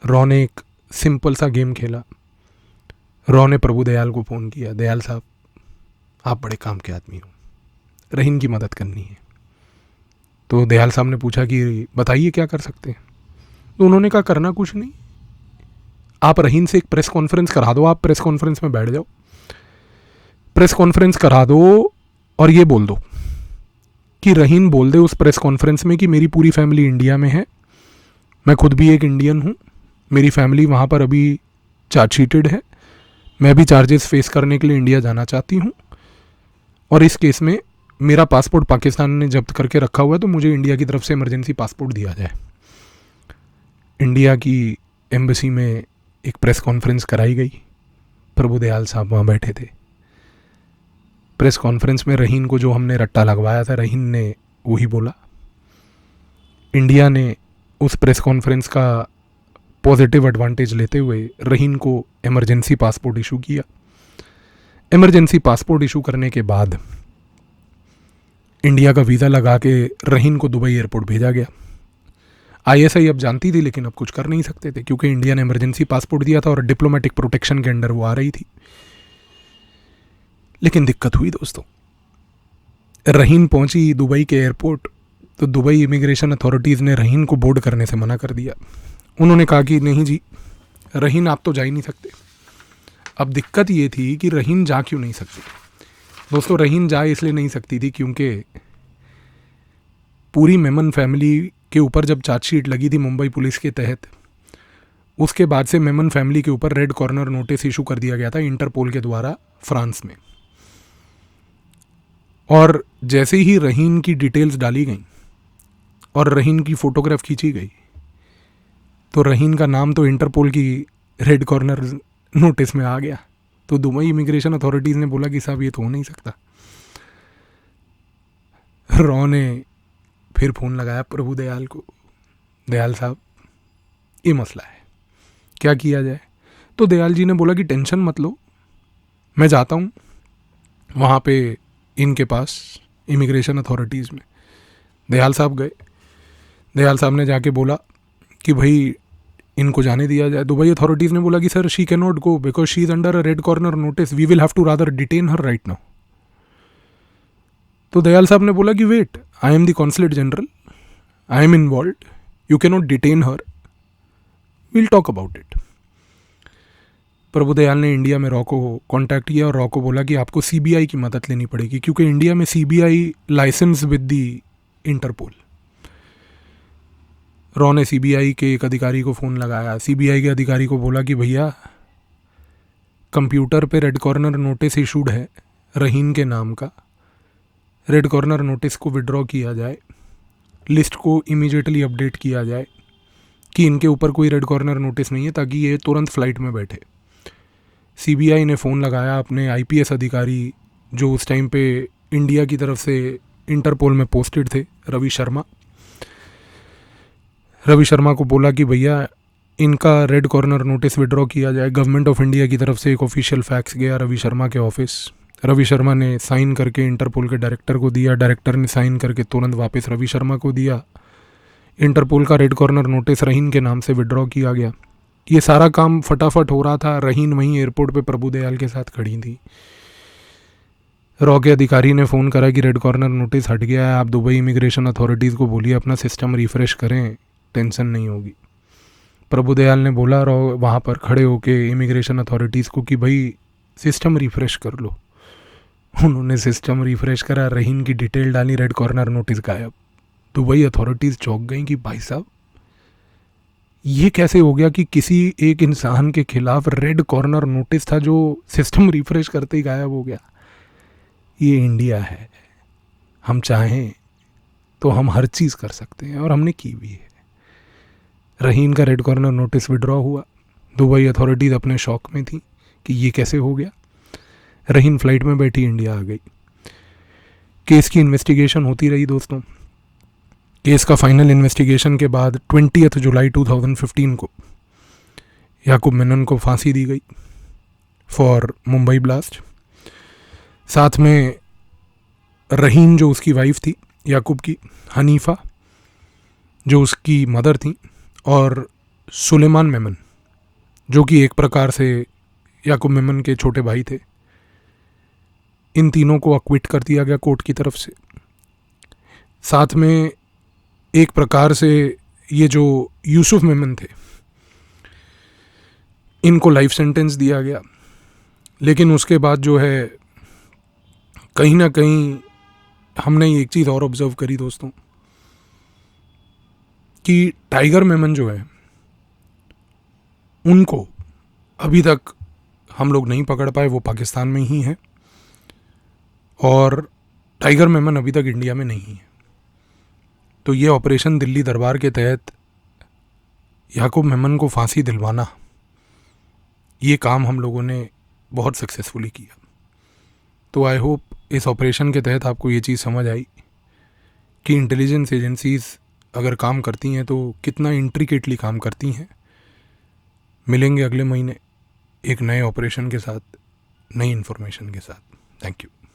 S1: रॉ ने एक सिंपल सा गेम खेला। रॉ ने प्रभु दयाल को फ़ोन किया, दयाल साहब आप बड़े काम के आदमी हो, रहीन की मदद करनी है। तो दयाल साहब ने पूछा कि बताइए क्या कर सकते हैं। तो उन्होंने कहा करना कुछ नहीं, आप रहीन से एक प्रेस कॉन्फ्रेंस करा दो, आप प्रेस कॉन्फ्रेंस में बैठ जाओ, प्रेस कॉन्फ्रेंस करा दो और ये बोल दो कि रहीन बोल दे उस प्रेस कॉन्फ्रेंस में कि मेरी पूरी फैमिली इंडिया में है, मैं खुद भी एक इंडियन हूँ, मेरी फैमिली वहाँ पर अभी चार्जशीटेड है, मैं भी चार्जेस फेस करने के लिए इंडिया जाना चाहती हूँ, और इस केस में मेरा पासपोर्ट पाकिस्तान ने जब्त करके रखा हुआ है, तो मुझे इंडिया की तरफ से इमरजेंसी पासपोर्ट दिया जाए। इंडिया की एम्बेसी में एक प्रेस कॉन्फ्रेंस कराई गई, प्रभु दयाल साहब वहाँ बैठे थे। प्रेस कॉन्फ्रेंस में रहीन को जो हमने रट्टा लगवाया था, रहीन ने वही बोला। इंडिया ने उस प्रेस कॉन्फ्रेंस का पॉजिटिव एडवांटेज लेते हुए रहीन को इमरजेंसी पासपोर्ट इशू किया। इमरजेंसी पासपोर्ट इशू करने के बाद इंडिया का वीज़ा लगा के रहीन को दुबई एयरपोर्ट भेजा गया। आईएसआई अब जानती थी लेकिन अब कुछ कर नहीं सकते थे क्योंकि इंडिया ने इमरजेंसी पासपोर्ट दिया था और डिप्लोमेटिक प्रोटेक्शन के अंडर वो आ रही थी। लेकिन दिक्कत हुई दोस्तों, रहीन पहुंची दुबई के एयरपोर्ट तो दुबई इमिग्रेशन अथॉरिटीज़ ने रहीन को बोर्ड करने से मना कर दिया। उन्होंने कहा कि नहीं जी, रहीन आप तो जा ही नहीं सकते। अब दिक्कत ये थी कि रहीन जा क्यों नहीं सकती दोस्तों? रहीन जा इसलिए नहीं सकती थी क्योंकि पूरी मेमन फैमिली के ऊपर जब चार्जशीट लगी थी मुंबई पुलिस के तहत, उसके बाद से मेमन फैमिली के ऊपर रेड कॉर्नर नोटिस इशू कर दिया गया था इंटरपोल के द्वारा फ्रांस में। और जैसे ही रहीन की डिटेल्स डाली गई और रहीन की फ़ोटोग्राफ खींची गई तो रहीन का नाम तो इंटरपोल की रेड कॉर्नर नोटिस में आ गया। तो दुबई इमिग्रेशन अथॉरिटीज़ ने बोला कि साहब ये तो हो नहीं सकता। रॉ ने फिर फ़ोन लगाया प्रभु दयाल को, दयाल साहब ये मसला है, क्या किया जाए? तो दयाल जी ने बोला कि टेंशन मत लो, मैं जाता हूँ वहाँ पे इनके पास इमिग्रेशन अथॉरिटीज़ में। दयाल साहब गए, दयाल साहब ने जाके बोला कि भाई इनको जाने दिया जाए। दुबई अथॉरिटीज़ ने बोला कि sir she can not go because she is under a red corner notice, we will have to rather detain her right now. तो दयाल साहब ने बोला कि wait, I am the consulate general, I am involve, you can not detain her, we'll talk about it. Prabhu Dayal ने India में raw को contact किया और raw को बोला कि आपको सीबीआई की मदद लेनी पड़ेगी क्योंकि इंडिया में CBI licence with the Interpol. रॉ ने सीबीआई के एक अधिकारी को फ़ोन लगाया, सीबीआई के अधिकारी को बोला कि भैया कंप्यूटर पे रेड कॉर्नर नोटिस इशूड है रहीन के नाम का, रेड कॉर्नर नोटिस को विड्रॉ किया जाए, लिस्ट को इमीडिएटली अपडेट किया जाए कि इनके ऊपर कोई रेड कॉर्नर नोटिस नहीं है ताकि ये तुरंत फ्लाइट में बैठे। सीबीआई ने फ़ोन लगाया अपने आईपीएस अधिकारी जो उस टाइम पे इंडिया की तरफ से इंटरपोल में पोस्टेड थे, रवि शर्मा को बोला कि भैया इनका रेड कॉर्नर नोटिस विड्रॉ किया जाए। गवर्नमेंट ऑफ इंडिया की तरफ से एक ऑफिशियल फैक्स गया रवि शर्मा के ऑफिस। रवि शर्मा ने साइन करके इंटरपोल के डायरेक्टर को दिया, डायरेक्टर ने साइन करके तुरंत वापस रवि शर्मा को दिया। इंटरपोल का रेड कॉर्नर नोटिस रहीन के नाम से विड्रॉ किया गया। ये सारा काम फटाफट हो रहा था। रहीन वहीं एयरपोर्ट पे प्रभु दयाल के साथ खड़ी थी। रॉ के अधिकारी ने फ़ोन करा कि रेड कॉर्नर नोटिस हट गया है, आप दुबई इमिग्रेशन अथॉरिटीज़ को बोलिए अपना सिस्टम रिफ़्रेश करें, टेंशन नहीं होगी। प्रभुदयाल ने बोला रॉ वहाँ पर खड़े होके इमिग्रेशन अथॉरिटीज़ को कि भाई सिस्टम रिफ़्रेश कर लो। उन्होंने सिस्टम रिफ़्रेश करा, रहीन की डिटेल डाली, रेड कॉर्नर नोटिस गायब। दुबई अथॉरिटीज़ चौंक गई कि भाई साहब ये कैसे हो गया कि किसी एक इंसान के खिलाफ रेड कॉर्नर नोटिस था जो सिस्टम रिफ़्रेश करते ही गायब हो गया। ये इंडिया है, हम चाहें तो हम हर चीज़ कर सकते हैं और हमने की भी है। रहीन का रेड कॉर्नर नोटिस विड्रॉ हुआ। दुबई अथॉरिटीज़ अपने शौक में थी कि ये कैसे हो गया। रहीन फ्लाइट में बैठी इंडिया आ गई। केस की इन्वेस्टिगेशन होती रही दोस्तों। केस का फाइनल इन्वेस्टिगेशन के बाद 20 जुलाई 2015 को याकूब मेनन को फांसी दी गई फॉर मुंबई ब्लास्ट। साथ में रहीन जो उसकी वाइफ थी याकूब की, हनीफा जो उसकी मदर थी, और सुलेमान मेमन जो कि एक प्रकार से याकूब मेमन के छोटे भाई थे, इन तीनों को अक्विट कर दिया गया कोर्ट की तरफ से। साथ में एक प्रकार से ये जो यूसुफ मेमन थे इनको लाइफ सेंटेंस दिया गया। लेकिन उसके बाद जो है कहीं ना कहीं हमने एक चीज़ और ऑब्जर्व करी दोस्तों कि टाइगर मेमन जो है उनको अभी तक हम लोग नहीं पकड़ पाए, वो पाकिस्तान में ही हैं और टाइगर मेमन अभी तक इंडिया में नहीं है। तो ये ऑपरेशन दिल्ली दरबार के तहत याकूब मेमन को फांसी दिलवाना, ये काम हम लोगों ने बहुत सक्सेसफुली किया। तो आई होप इस ऑपरेशन के तहत आपको ये चीज़ समझ आई कि इंटेलिजेंस एजेंसीज़ अगर काम करती हैं तो कितना इंट्रिकेटली काम करती हैं। मिलेंगे अगले महीने एक नए ऑपरेशन के साथ, नई इन्फॉर्मेशन के साथ। Thank you.